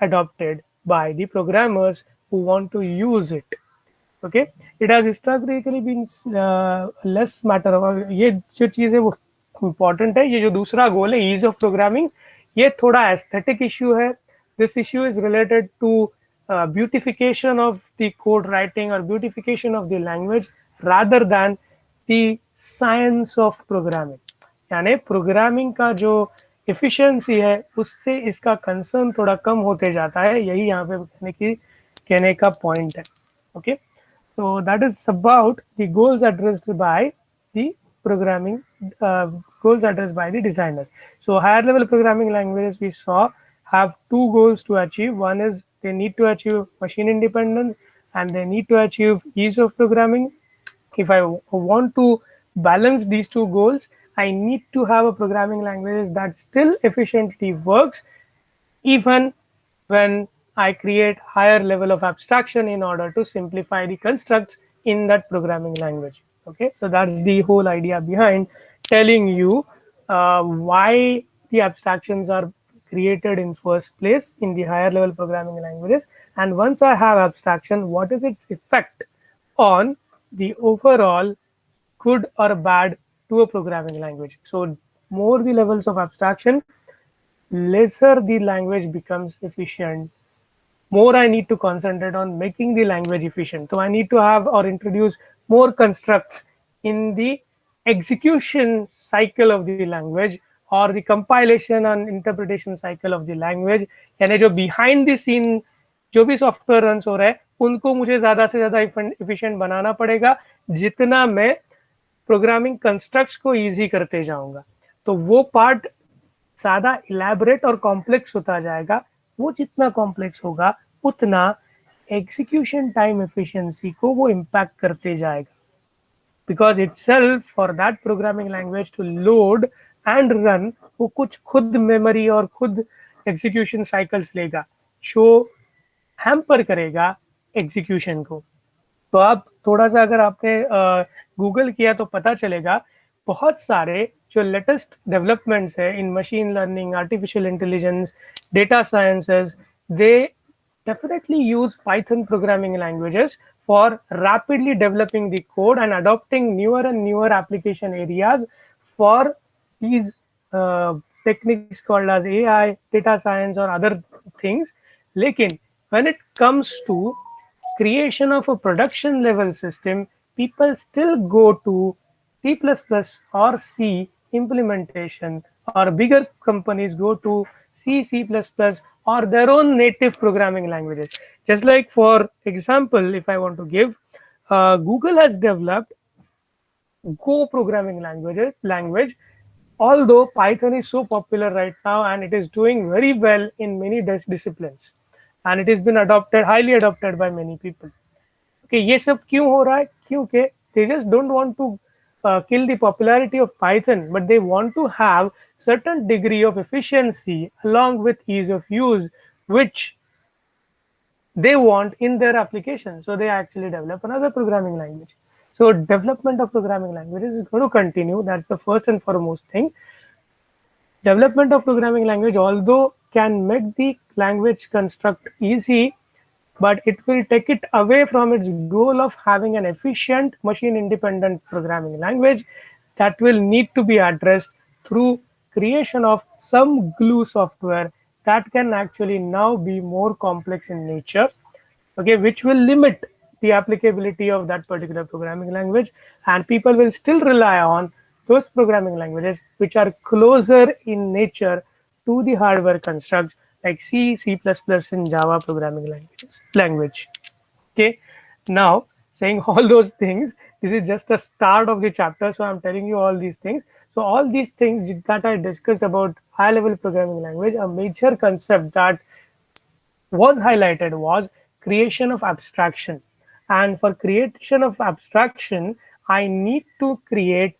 adopted by the programmers who want to use it. Okay, it has historically been less matter of ये जो चीज़ है वो important है. ये जो दूसरा गोल है ease of programming, ये थोड़ा aesthetic issue है. This issue is related to beautification of the code writing or beautification of the language rather than the science of programming. यानी प्रोग्रामिंग का जो एफिशिएंसी है उससे इसका कंसर्न थोड़ा कम होते जाता है. यही यहाँ पे कहने का पॉइंट है. Okay, so that is about the goals addressed by the programming goals addressed by the designers. So higher level programming languages we saw have two goals to achieve. One is they need to achieve machine independence and they need to achieve ease of programming. If I want to balance these two goals, I need to have a programming language that still efficiently works even when I create higher level of abstraction in order to simplify the constructs in that programming language. Okay, so that's the whole idea behind telling you why the abstractions are created in first place in the higher level programming languages, and once I have abstraction, what is its effect on the overall good or bad to a programming language. So more the levels of abstraction, lesser the language becomes efficient, more I need to concentrate on making the language efficient. So I need to have or introduce more constructs in the execution cycle of the language or the compilation and interpretation cycle of the language. यानी जो behind the scene जो भी software run हो रहा है उनको मुझे ज्यादा से ज्यादा efficient बनाना पड़ेगा जितना मैं प्रोग्रामिंग कंस्ट्रक्ट्स को इजी करते जाऊंगा. तो वो पार्ट ज्यादा इलेबोरेट और कॉम्प्लेक्स होता जाएगा. वो जितना कॉम्प्लेक्स होगा उतना एग्जीक्यूशन टाइम एफिशिएंसी को वो इम्पैक्ट करते जाएगा. Because itself for that programming language to load and run वो कुछ खुद मेमोरी और खुद एग्जीक्यूशन साइकिल्स लेगा जो हैम्पर करेगा एग्जीक्यूशन को. तो आप थोड़ा सा अगर आपने गूगल किया तो पता चलेगा बहुत सारे जो लेटेस्ट डेवलपमेंट्स है in machine learning, artificial intelligence, data sciences, they definitely use Python programming languages for rapidly developing the code and adopting newer and newer application areas for these techniques called as AI, data science or other things. Lekin when it comes to creation of a production level system, people still go to C++ or C implementation, or bigger companies go to C++ or their own native programming languages. Just like for example, if I want to give, Google has developed Go programming language, although Python is so popular right now and it is doing very well in many disciplines and it has been highly adopted by many people. Okay, ये सब क्यों हो रहा है? क्योंकि they just don't want to kill the popularity of Python, but they want to have certain degree of efficiency along with ease of use, which they want in their application. So they actually develop another programming language. So development of programming languages is going to continue. That's the first and foremost thing. Development of programming language, although can make the language construct easy, but it will take it away from its goal of having an efficient machine-independent programming language that will need to be addressed through creation of some glue software that can actually now be more complex in nature, okay, which will limit the applicability of that particular programming language, and people will still rely on those programming languages which are closer in nature to the hardware constructs like C, C++, and Java programming language. Okay, now saying all those things, This is just the start of the chapter, so I'm telling you all these things. So all these things that I discussed about high level programming language, a major concept that was highlighted was creation of abstraction. And for creation of abstraction, I need to create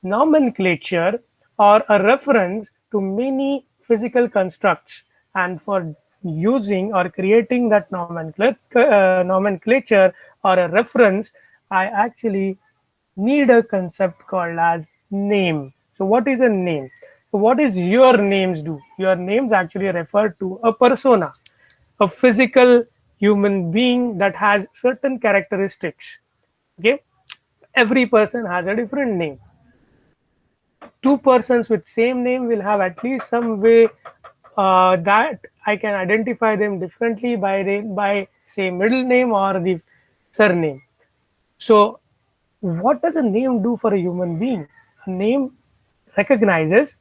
nomenclature or a reference to many physical constructs. And for using or creating that nomenclature or a reference, I actually need a concept called as name. So what is a name? So what is your names do? Your names actually refer to a persona, a physical human being that has certain characteristics. Okay, every person has a different name. Two persons with same name will have at least some way that I can identify them differently by say middle name or the surname. So what does a name do for a human being? A name recognizes,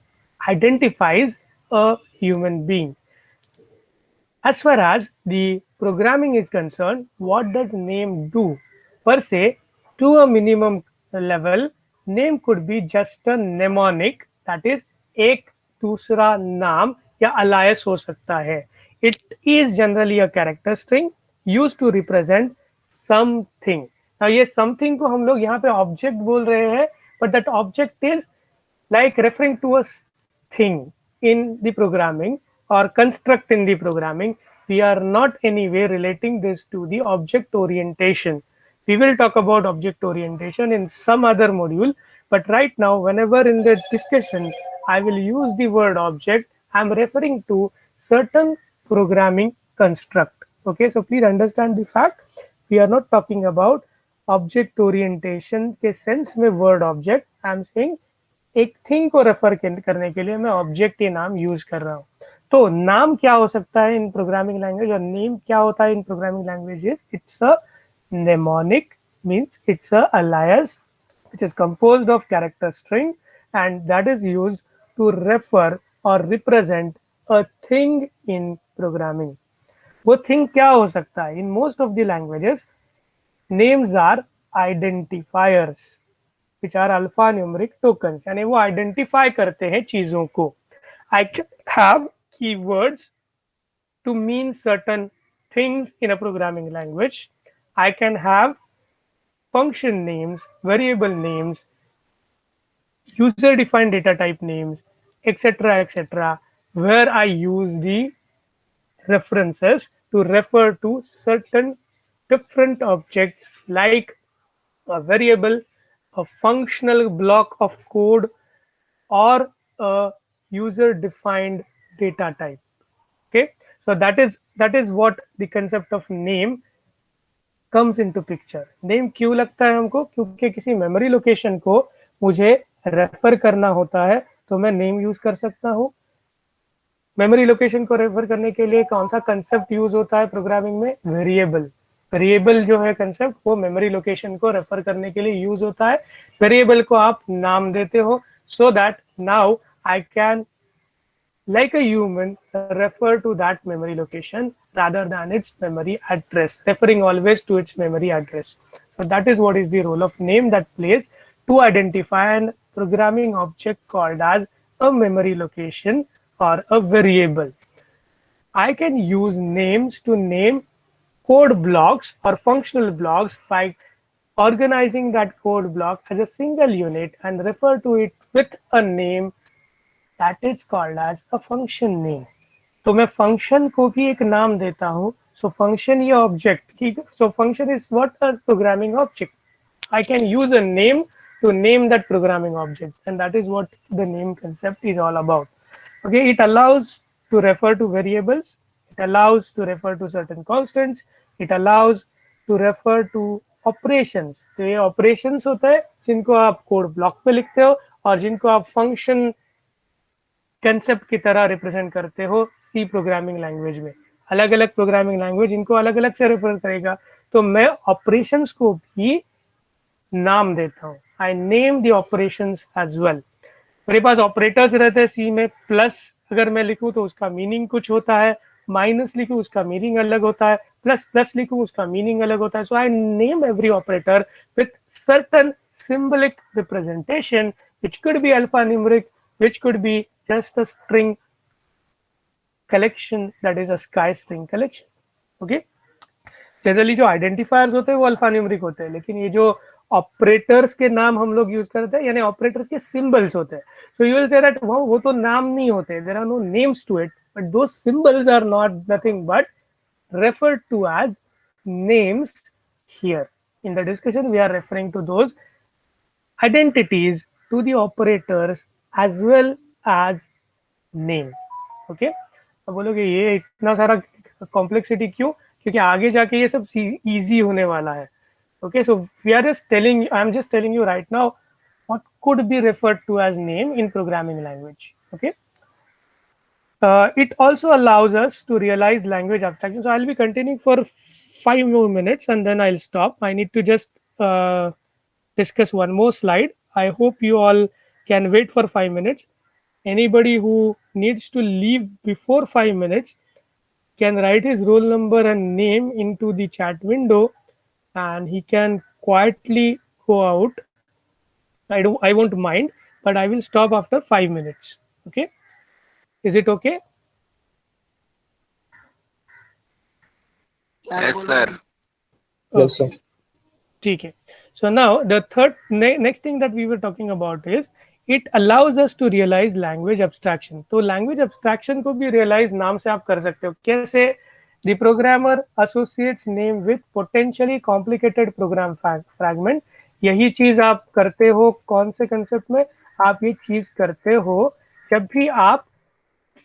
identifies a human being. As far as the programming is concerned, what does name do? Per se, to a minimum level, name could be just a mnemonic, that is, एक दूसरा नाम या alias हो सकता है. It is generally a character string used to represent something. Now ये something को हम लोग यहाँ पे object बोल रहे हैं, but that object is like referring to a thing in the programming or construct in the programming. We are not anyway relating this to the object orientation. We will talk about object orientation in some other module, but right now, whenever in the discussion I will use the word object, I'm referring to certain programming construct. Okay, so please understand the fact we are not talking about object orientation के sense में word object. I'm saying एक thing को refer करने के लिए मैं object ये नाम यूज कर रहा हूँ. तो नाम क्या हो सकता है इन प्रोग्रामिंग लैंग्वेज और नेम क्या होता है इन programming languages? It's a mnemonic, means it's a alias which is composed of character string and that is used to refer or represent a thing in programming. वो थिंग क्या हो सकता है? In most of the languages names are identifiers which are alphanumeric tokens, यानी वो identify करते हैं चीजों को. I can have keywords to mean certain things in a programming language. I can have function names, variable names, user defined data type names, etc., where I use the references to refer to certain different objects like a variable, a functional block of code, or a user defined data type. Okay, so that is what the concept of name comes into picture. Name क्यों लगता है हमको? क्योंकि किसी memory location को मुझे refer करना होता है तो मैं नेम यूज कर सकता हूँ. मेमोरी लोकेशन को रेफर करने के लिए कौन सा कंसेप्ट यूज होता है प्रोग्रामिंग में? वेरिएबल. वेरिएबल जो है कंसेप्ट वो मेमोरी लोकेशन को रेफर करने के लिए यूज होता है. वेरिएबल को आप नाम देते हो so that now I can, like a human, refer to that memory location rather than its memory address, referring always to its memory address. So that is what is the role of name that plays to identify an programming object called as a memory location or a variable. I can use names to name code blocks or functional blocks by organizing that code block as a single unit and refer to it with a name that is called as a function name. तो मैं function को भी एक नाम देता हूँ. So function ये object ठीक है. So function is what? A programming object. I can use a name to name that programming object, and that is what the name concept is all about. Okay, it allows to refer to variables, it allows to refer to certain constants, it allows to refer to operations. तो ये operations होता है जिनको आप code block पे लिखते हो और जिनको आप फंक्शन कंसेप्ट की तरह रिप्रेजेंट करते हो सी प्रोग्रामिंग लैंग्वेज में. अलग अलग प्रोग्रामिंग लैंग्वेज इनको अलग अलग से रिप्रेजेंट करेगा. तो मैं ऑपरेशंस को भी नाम देता हूँ. I name the operations as well. मेरे पास ऑपरेटर्स रहते हैं सी में. प्लस अगर मैं लिखूं तो उसका मीनिंग कुछ होता है, माइनस लिखूं उसका मीनिंग अलग होता है, प्लस प्लस लिखूं उसका मीनिंग अलग होता है. So I name every operator with certain symbolic representation, which could be alphanumeric, which could be just a string collection, that is a sky string collection. Okay, generally जो identifiers होते हैं वो alphanumeric होते हैं, लेकिन ये जो ऑपरेटर्स के नाम हम लोग यूज करते हैं यानी ऑपरेटर्स के सिंबल्स होते हैं. So you will say that वो तो नाम नहीं होते, there are no names to it, but those symbols are not nothing but referred to as names here. In the discussion, we are referring to those identities to the operators as well as name. Okay, अब बोलोगे ये इतना सारा complexity क्यों? क्योंकि आगे जाके ये सब इजी होने वाला है. Okay, so we are just telling, I am just telling you right now what could be referred to as name in programming language. Okay. It also allows us to realize language abstraction. So I'll be continuing for 5 more minutes and then I'll stop. I need to just discuss one more slide. I hope you all can wait for 5 minutes. Anybody who needs to leave before 5 minutes can write his roll number and name into the chat window and he can quietly go out. I won't mind, but I will stop after 5 minutes. Okay. Is it okay? Yes, sir. Yes, sir. Okay. So now the next thing that we were talking about is it allows us to realize language abstraction. तो language abstraction को भी realize नाम से आप कर सकते हो. कैसे? The programmer associates name with potentially complicated program fragment. यही चीज आप करते हो कौन से कंसेप्ट में? आप ये चीज करते हो जब भी आप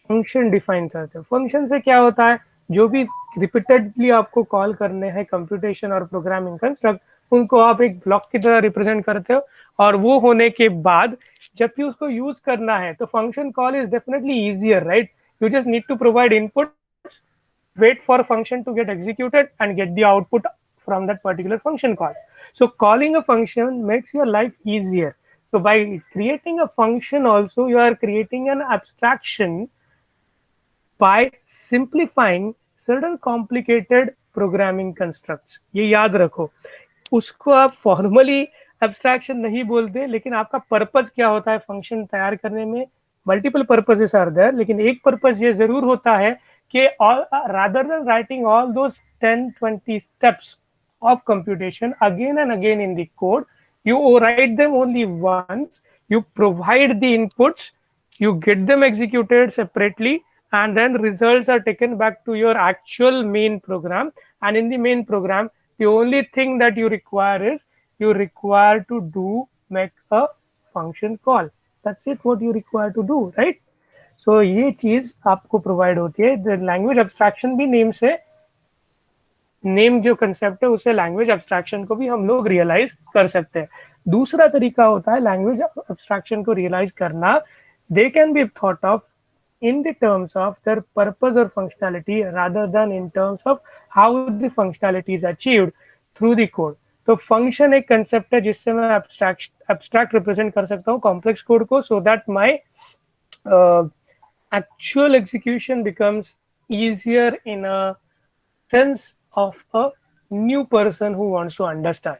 फंक्शन डिफाइन करते हो. फंक्शन से क्या होता है? जो भी रिपीटेडली आपको कॉल करने हैं कंप्यूटेशन और प्रोग्रामिंग कंस्ट्रक्ट, उनको आप एक ब्लॉक की तरह रिप्रेजेंट करते हो और वो होने के बाद जब भी उसको यूज करना है तो function call is definitely easier, right? You just need to provide input, wait for function to get executed and get the output from that particular function call. So calling a function makes your life easier. So by creating a function also, you are creating an abstraction by simplifying certain complicated programming constructs. ये याद रखो, उसको आप formally abstraction नहीं बोलते, लेकिन आपका purpose क्या होता है फंक्शन तैयार करने में? मल्टीपल पर्पसेस आर देयर, लेकिन एक पर्पस ये जरूर होता है कि rather than writing all those 10-20 steps of computation again and again in the code, you write them only once, you provide the inputs, you get them executed separately, and then results are taken back to your actual main program. And in the main program, the only thing that you require is you require to make a function call. That's it, what you require to do, right? So ये चीज आपको provide होती है. Language abstraction भी name से, name जो concept है उसे लैंग्वेज एब्स्ट्रैक्शन को भी हम लोग रियलाइज कर सकते हैं. दूसरा तरीका होता है लैंग्वेज एब्स्ट्रैक्शन को रियलाइज करना. They can be thought of in the terms of their purpose or functionality rather than in terms of how the functionality is achieved through the code. तो function एक concept है जिससे मैं abstract represent कर सकता हूँ complex code को, so that my actual execution becomes easier in a sense of a new person who wants to understand.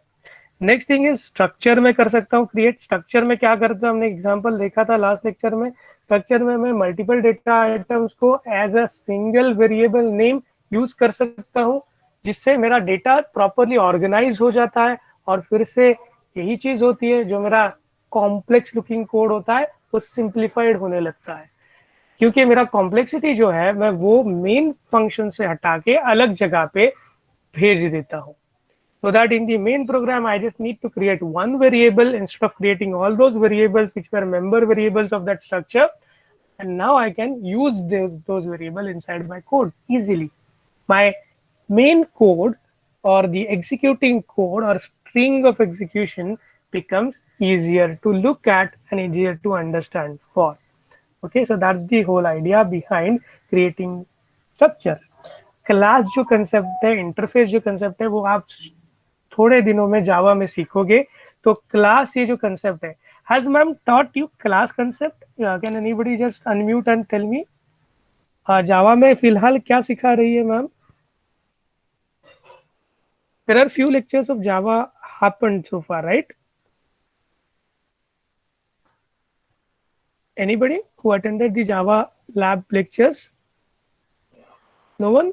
Next thing is structure में कर सकता हूँ क्रिएट. स्ट्रक्चर में क्या करता हूँ, हमने एग्जांपल देखा था लास्ट लेक्चर में. स्ट्रक्चर में मैं मल्टीपल डेटा आइटम्स को as a single variable name use कर सकता हूँ, जिससे मेरा डेटा प्रॉपरली ऑर्गेनाइज हो जाता है. और फिर से यही चीज होती है, जो मेरा कॉम्प्लेक्स लुकिंग कोड होता है वो सिंप्लीफाइड होने लगता है, क्योंकि मेरा कॉम्प्लेक्सिटी जो है मैं वो मेन फंक्शन से हटा के अलग जगह पे भेज देता हूँ. So that in the main program, I just need to create one variable instead of creating all those variables which were member variables of that structure. And now I can use those variables inside my code easily. My main code or the executing code or string of execution becomes easier to look at and easier to understand for. Okay, so that's the whole idea behind creating structures. Class जो concept है, interface जो concept है, वो आप थोड़े दिनों में जावा में सीखोगे. तो क्लास ये जो कंसेप्ट है, has ma'am taught you class concept? Can anybody just unmute and tell me Java में फिलहाल क्या सिखा रही है ma'am? There are few lectures of Java. happened so far, right? Anybody who attended the Java lab lectures? No one?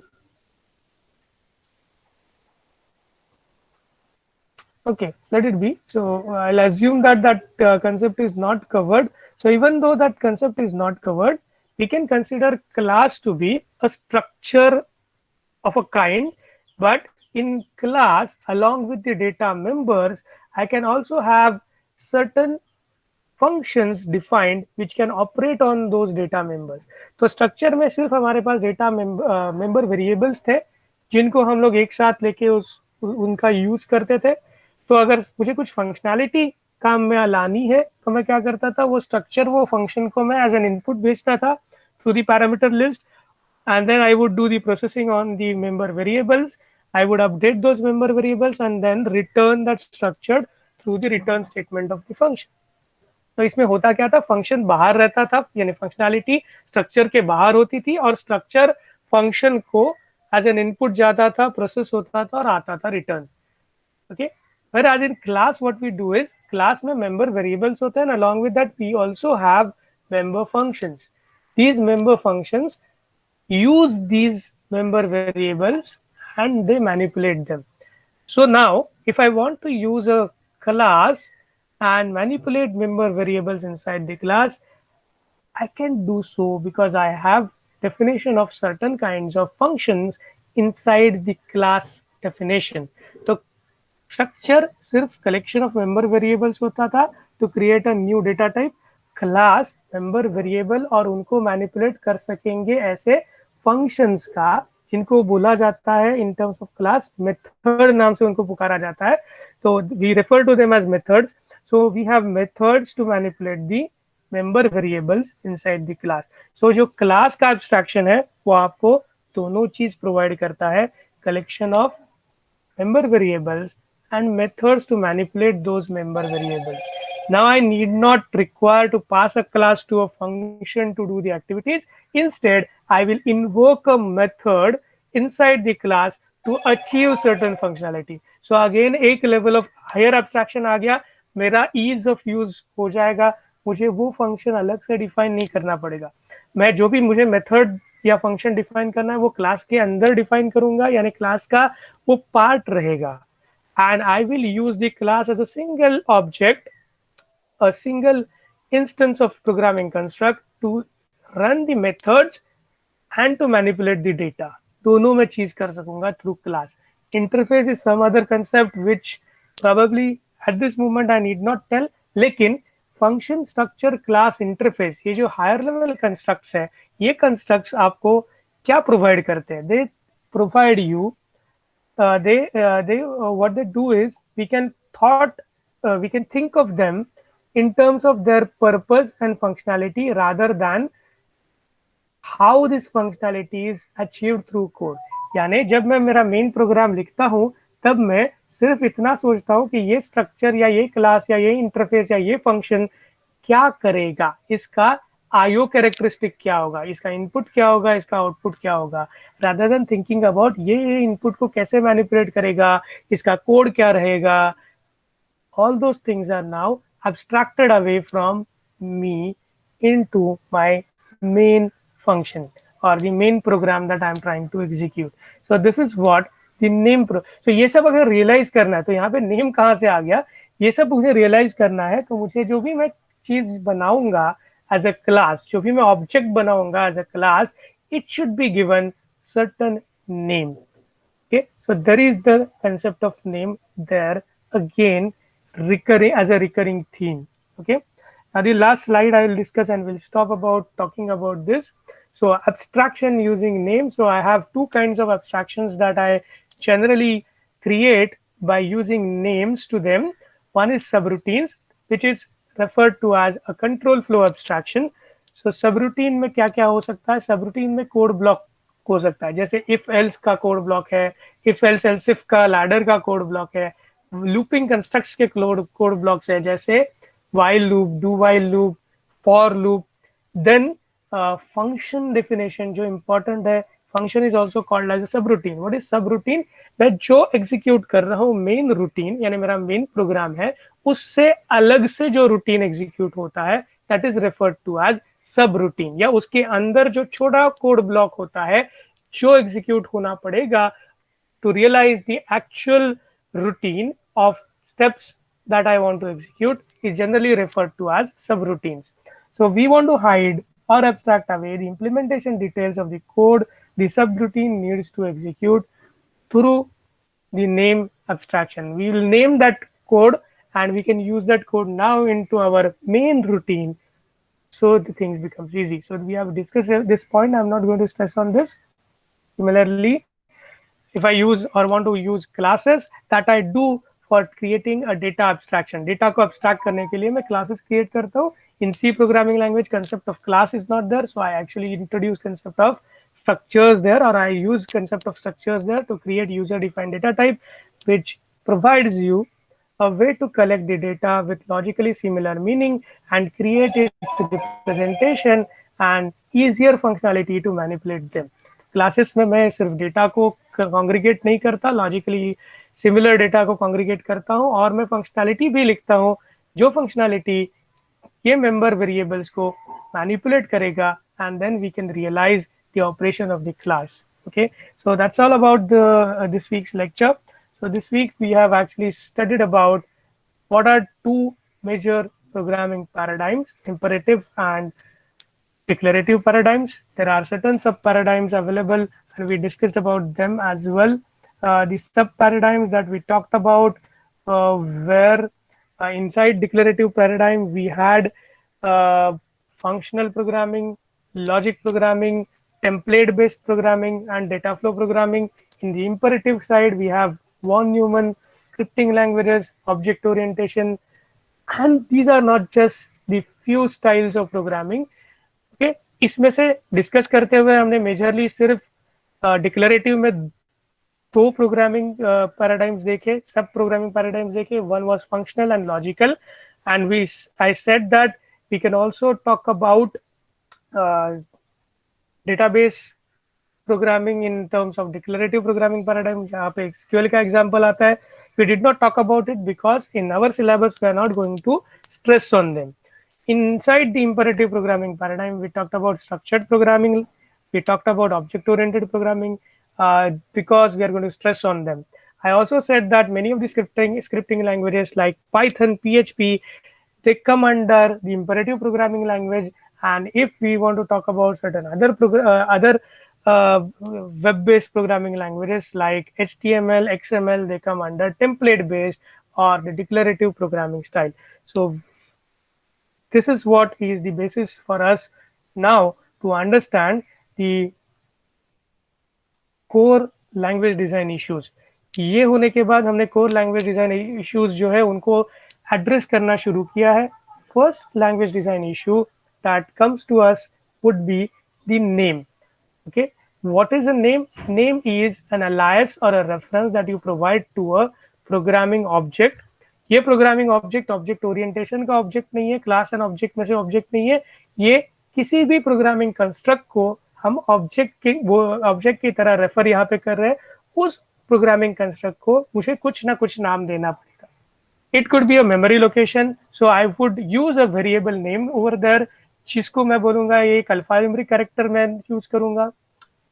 Okay, let it be. So I'll assume that concept is not covered. So even though that concept is not covered, we can consider class to be a structure of a kind, but in class, along with the data members, I can also have certain functions defined which can operate on those data members. तो structure में सिर्फ हमारे पास data member variables थे जिनको हम लोग एक साथ लेके उनका यूज करते थे. तो अगर मुझे कुछ फंक्शनैलिटी काम में लानी है तो मैं क्या करता था, वो स्ट्रक्चर वो फंक्शन को मैं एज एन इनपुट भेजता था through the parameter list, and then I would do the processing on the member variables. I would update those member variables and then return that structured through the return statement of the function. तो इसमें होता क्या था, function बाहर रहता था, यानी functionality structure के बाहर होती थी और स्ट्रक्चर फंक्शन को एज एन इनपुट जाता था, प्रोसेस होता था और आता था return. Okay, whereas in class what we do is class में member variables होते हैं, and along with that we also have member functions. These member functions use these member variables and they manipulate them. So now if I want to use a class and manipulate member variables inside the class, I can do so because I have definition of certain kinds of functions inside the class definition. So structure सिर्फ collection of member variables होता था to create a new data type. Class member variable और उनको manipulate कर सकेंगे ऐसे functions का जिनको बोला जाता है in terms of class method नाम से उनको पुकारा जाता है. तो we refer to them as methods. So we have methods to manipulate the member variables inside the class. So जो क्लास का एब्स्ट्रैक्शन है वो आपको दोनों चीज प्रोवाइड करता है, collection of member variables and methods to manipulate those member variables. Now I need not require to pass a class to a function to do the activities. Instead, I will invoke a method inside the class to achieve certain functionality. So again एक level of higher abstraction आ गया, मेरा ease of use हो जाएगा, मुझे वो function अलग से define नहीं करना पड़ेगा. मैं जो भी मुझे मेथड या फंक्शन डिफाइन करना है वो क्लास के अंदर डिफाइन करूंगा, यानी क्लास का वो पार्ट रहेगा. And I will use the class as a single object, a single instance of programming construct to run the methods and to manipulate the data. दोनों में चीज कर सकूंगा through class. Interface is some other concept which probably at this moment I need not tell. लेकिन function structure class interface ये जो higher level constructs है, ये constructs आपको क्या provide करते हैं? They provide you what they do is we can think of them in terms of their purpose and functionality rather than how this functionality is achieved through code. यानी जब मैं मेरा मेन प्रोग्राम लिखता हूं तब मैं सिर्फ इतना सोचता हूं कि ये स्ट्रक्चर या ये क्लास या ये इंटरफेस या ये फंक्शन क्या करेगा, इसका आईओ कैरेक्टरिस्टिक क्या होगा, इसका इनपुट क्या होगा, इसका आउटपुट क्या होगा, rather than thinking about ये इनपुट को कैसे मैनिपुलेट करेगा, इसका कोड क्या रहेगा. All those things are now abstracted away from me into my main function or the main program that I'm trying to execute. So this is what the name so ये सब अगर realise करना है तो यहाँ पे नेम कहाँ से आ गया, ये सब मुझे रियलाइज करना है. तो मुझे जो भी मैं चीज बनाऊंगा एज अ क्लास, जो भी मैं ऑब्जेक्ट बनाऊंगा as a class, it should be given certain name. Okay, so there is the concept of name there again, recurring as a recurring theme. Okay, now the last slide I will discuss and we'll stop about talking about this. So abstraction using name. So I have two kinds of abstractions that I generally create by using names to them. One is subroutines, which is referred to as a control flow abstraction. So subroutine में क्या क्या हो सकता है? Subroutine में code block हो सकता है, जैसे if else का कोड ब्लॉक है, if else else if का ladder का कोड ब्लॉक है, लूपिंग कंस्ट्रक्ट्स के कोड ब्लॉक्स है जैसे while loop, do while loop, for loop. Then function definition जो important है, function is also called as a subroutine. What is subroutine? मैं जो एग्जीक्यूट कर रहा हूँ मेन रूटीन यानी मेरा मेन प्रोग्राम है, उससे अलग से जो रूटीन एग्जीक्यूट होता है that is referred to as subroutine, या उसके अंदर जो छोटा कोड ब्लॉक होता है जो एग्जीक्यूट होना पड़ेगा to realize the actual routine of steps that I want to execute is generally referred to as subroutines. So we want to hide or abstract away the implementation details of the code the subroutine needs to execute through the name abstraction. We will name that code and we can use that code now into our main routine, so the things becomes easy. So we have discussed this point. I'm not going to stress on this. Similarly, if I use or want to use classes that I do for creating a data abstraction, data को abstract करने के लिए मैं classes create करता हूँ. In C programming language, concept of class is not there, so I actually introduce concept of structures there, or I use concept of structures there to create user-defined data type, which provides you a way to collect the data with logically similar meaning and create its representation and easier functionality to manipulate them. Classes में मैं सिर्फ data को congregate नहीं करता, logically similar data को congregate करता हूँ और मैं फंक्शनैलिटी भी लिखता हूँ जो फंक्शनैलिटी ये मेंबर वेरिएबल्स को मैनिपुलेट करेगा and then we can realise the operation of the class. Okay, so that's all about the this week's lecture. So this week we have actually studied about what are two major programming paradigms, imperative and declarative paradigms. There are certain sub paradigms available and we discussed about them as well. The sub paradigms that we talked about were inside declarative paradigm we had functional programming, logic programming, template based programming and data flow programming. In the imperative side we have von Neumann scripting languages, object orientation, and these are not just the few styles of programming. Okay, इसमें से discuss करते हुए हमने majorly सिर्फ declarative में दो programming paradigms देखे, सब प्रोग्रामिंग पैराडाइम्स देखे. One was functional and logical, and we I said that we can also talk about database programming in terms of declarative programming paradigm. जहाँ पे SQL का एग्जांपल आता है. We did not talk about it because in our syllabus we are not going to stress on them. Inside the imperative programming paradigm, we talked about structured programming, we talked about object-oriented programming because we are going to stress on them. I also said that many of the scripting languages like Python, PHP, they come under the imperative programming language. And if we want to talk about certain other web-based programming languages like HTML, XML, they come under template-based or the declarative programming style. So this is what is the basis for us now to understand the core language design issues. ये होने के बाद हमने core language design issues जो है उनको address करना शुरू किया है. First language design issue that comes to us would be the name. Okay, what is a name? Name is an alias or a reference that you provide to a programming object. ये programming object object orientation का object नहीं है, class and object में से object नहीं है. ये किसी भी प्रोग्रामिंग कंस्ट्रक्ट को हम ऑब्जेक्ट की तरह रेफर यहाँ पे कर रहे हैं. उस प्रोग्रामिंग कंस्ट्रक्ट को मुझे कुछ ना कुछ नाम देना पड़ेगा. It could be a memory location, so I would use a variable name over there जिसको मैं बोलूंगा ये एक अल्फान्यूमेरिक कैरेक्टर मैं यूज करूंगा.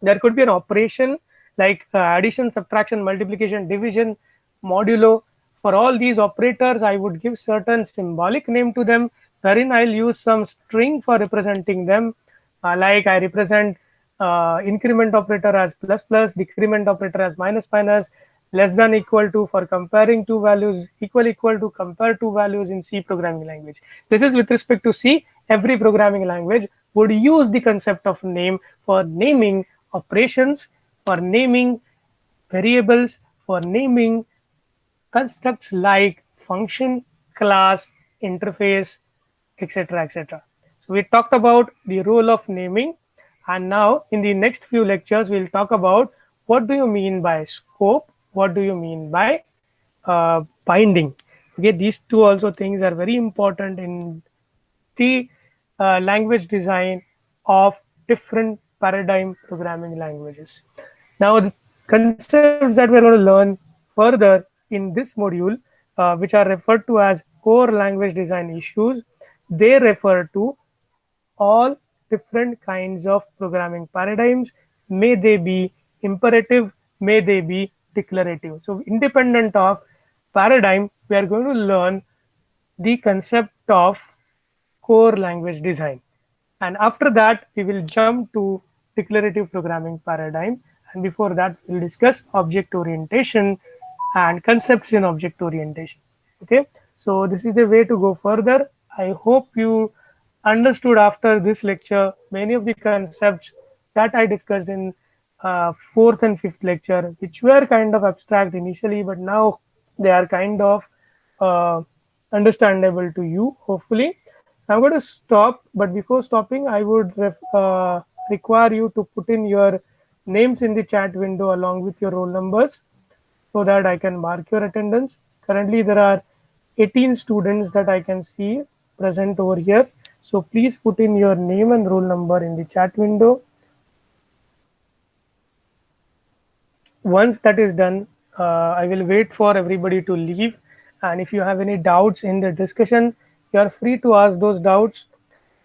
There could be an operation like addition, subtraction, multiplication, division, modulo. For all these operators, I would give certain symbolic name to them, wherein I'll use some string for representing them. Like I represent increment operator as plus plus, decrement operator as minus minus, less than equal to for comparing two values, equal to compare two values in C programming language. This is with respect to C. Every programming language would use the concept of name for naming operations, for naming variables, for naming constructs like function, class, interface, etc., etc. So we talked about the role of naming, and now in the next few lectures we'll talk about what do you mean by scope, what do you mean by binding. Okay, these two also things are very important in the language design of different paradigm programming languages. Now concepts that we're going to learn further in this module, which are referred to as core language design issues, they refer to all different kinds of programming paradigms. May they be imperative, may they be declarative. So independent of paradigm, we are going to learn the concept of core language design. And after that, we will jump to declarative programming paradigm. And before that, we'll discuss object orientation and concepts in object orientation. Okay, so this is the way to go further. I hope you understood after this lecture many of the concepts that I discussed in fourth and fifth lecture, which were kind of abstract initially, but now they are kind of uh, understandable to you, hopefully. So I'm going to stop, but before stopping, I would require you to put in your names in the chat window along with your roll numbers so that I can mark your attendance. Currently, there are 18 students that I can see present over here. So please put in your name and roll number in the chat window. Once that is done, I will wait for everybody to leave. And if you have any doubts in the discussion, you are free to ask those doubts.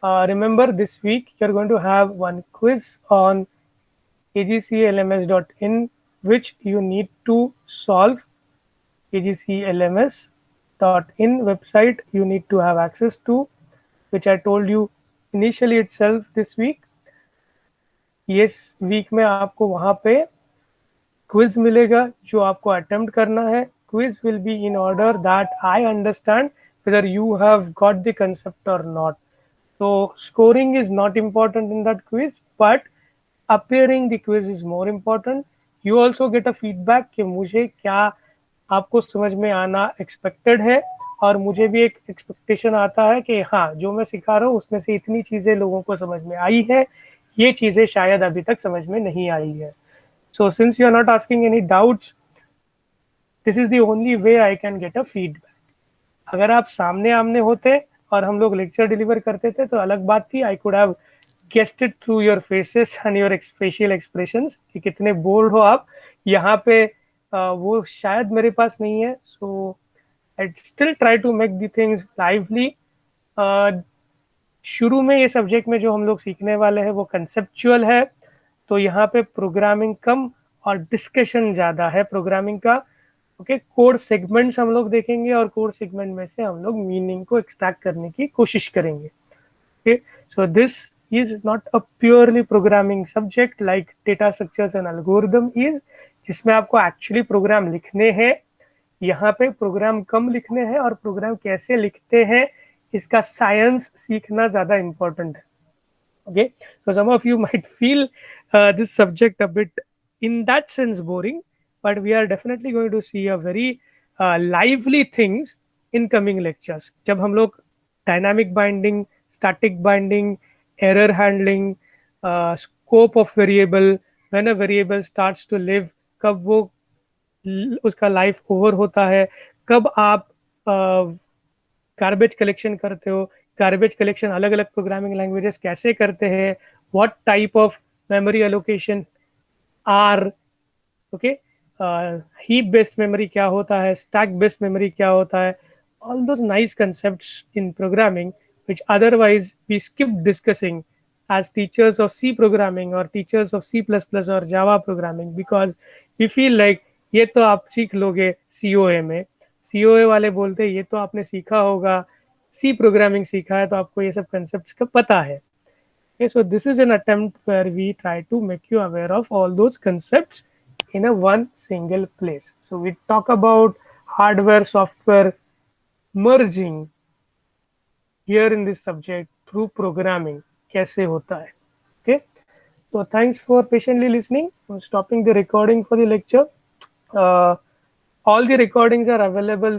Remember, this week you're going to have one quiz on agclms.in, which you need to solve. agclms.in website you need to have access to, which I told you initially itself this week. इस week में आपको वहाँ पे quiz मिलेगा जो आपको attempt करना है. Quiz will be in order that I understand whether you have got the concept or not. So scoring is not important in that quiz, but appearing the quiz is more important. You also get a feedback कि मुझे क्या आपको समझ में आना expected है, और मुझे भी एक एक्सपेक्टेशन आता है कि हाँ, जो मैं सिखा रहा हूँ उसमें से इतनी चीज़ें लोगों को समझ में आई है, ये चीज़ें शायद अभी तक समझ में नहीं आई है. So since you are not asking any doubts, this is the only way I can get a feedback. अगर आप सामने आमने होते और हम लोग लेक्चर डिलीवर करते थे तो अलग बात थी. I could have guessed it through your faces and your facial expressions कि कितने बोल्ड हो आप. यहाँ पे वो शायद मेरे पास नहीं है. So I still try to make the things lively. शुरू में ये सब्जेक्ट में जो हम लोग सीखने वाले हैं वो कंसेप्चुअल है, तो यहाँ पे प्रोग्रामिंग कम और डिस्कशन ज़्यादा है प्रोग्रामिंग का. ओके, कोड सेगमेंट्स हम लोग देखेंगे और कोड सेगमेंट में से हम लोग मीनिंग को एक्सट्रैक्ट करने की कोशिश करेंगे. Okay, so this is not a purely programming subject like data structures and algorithm is, जिसमें आपको एक्चुअली प्रोग्राम लिखने हैं. यहाँ पे प्रोग्राम कम लिखने हैं और प्रोग्राम कैसे लिखते हैं इसका साइंस सीखना ज़्यादा इम्पोर्टेंट है. Okay, so some of you might feel this subject a bit in that sense boring, but we are definitely going to see a very lively things in coming lectures. जब हम लोग dynamic binding, static binding, error handling, scope of variable, when a variable starts to live, कब वो उसका life over होता है, कब आप गार्बेज कलेक्शन करते हो, गार्बेज कलेक्शन अलग अलग प्रोग्रामिंग लैंग्वेजेस कैसे करते हैं, what type of memory allocation are, okay, heap based memory क्या होता है, स्टैक बेस्ड मेमोरी क्या होता है, all those nice concepts in programming which otherwise we skip discussing as teachers of C programming or teachers of C++ or Java programming, because we feel like ये तो आप सीख लोगे COA में. COA वाले बोलते हैं ये तो आपने सीखा होगा, C प्रोग्रामिंग सीखा है तो आपको ये सब कंसेप्ट्स का पता है. Okay, so this is an attempt where we try to make you aware of all those concepts in a one single place. So we talk about hardware software merging here in this subject through programming कैसे होता है. Okay, so thanks for patiently listening. I'm stopping the recording for the lecture. All the recordings are available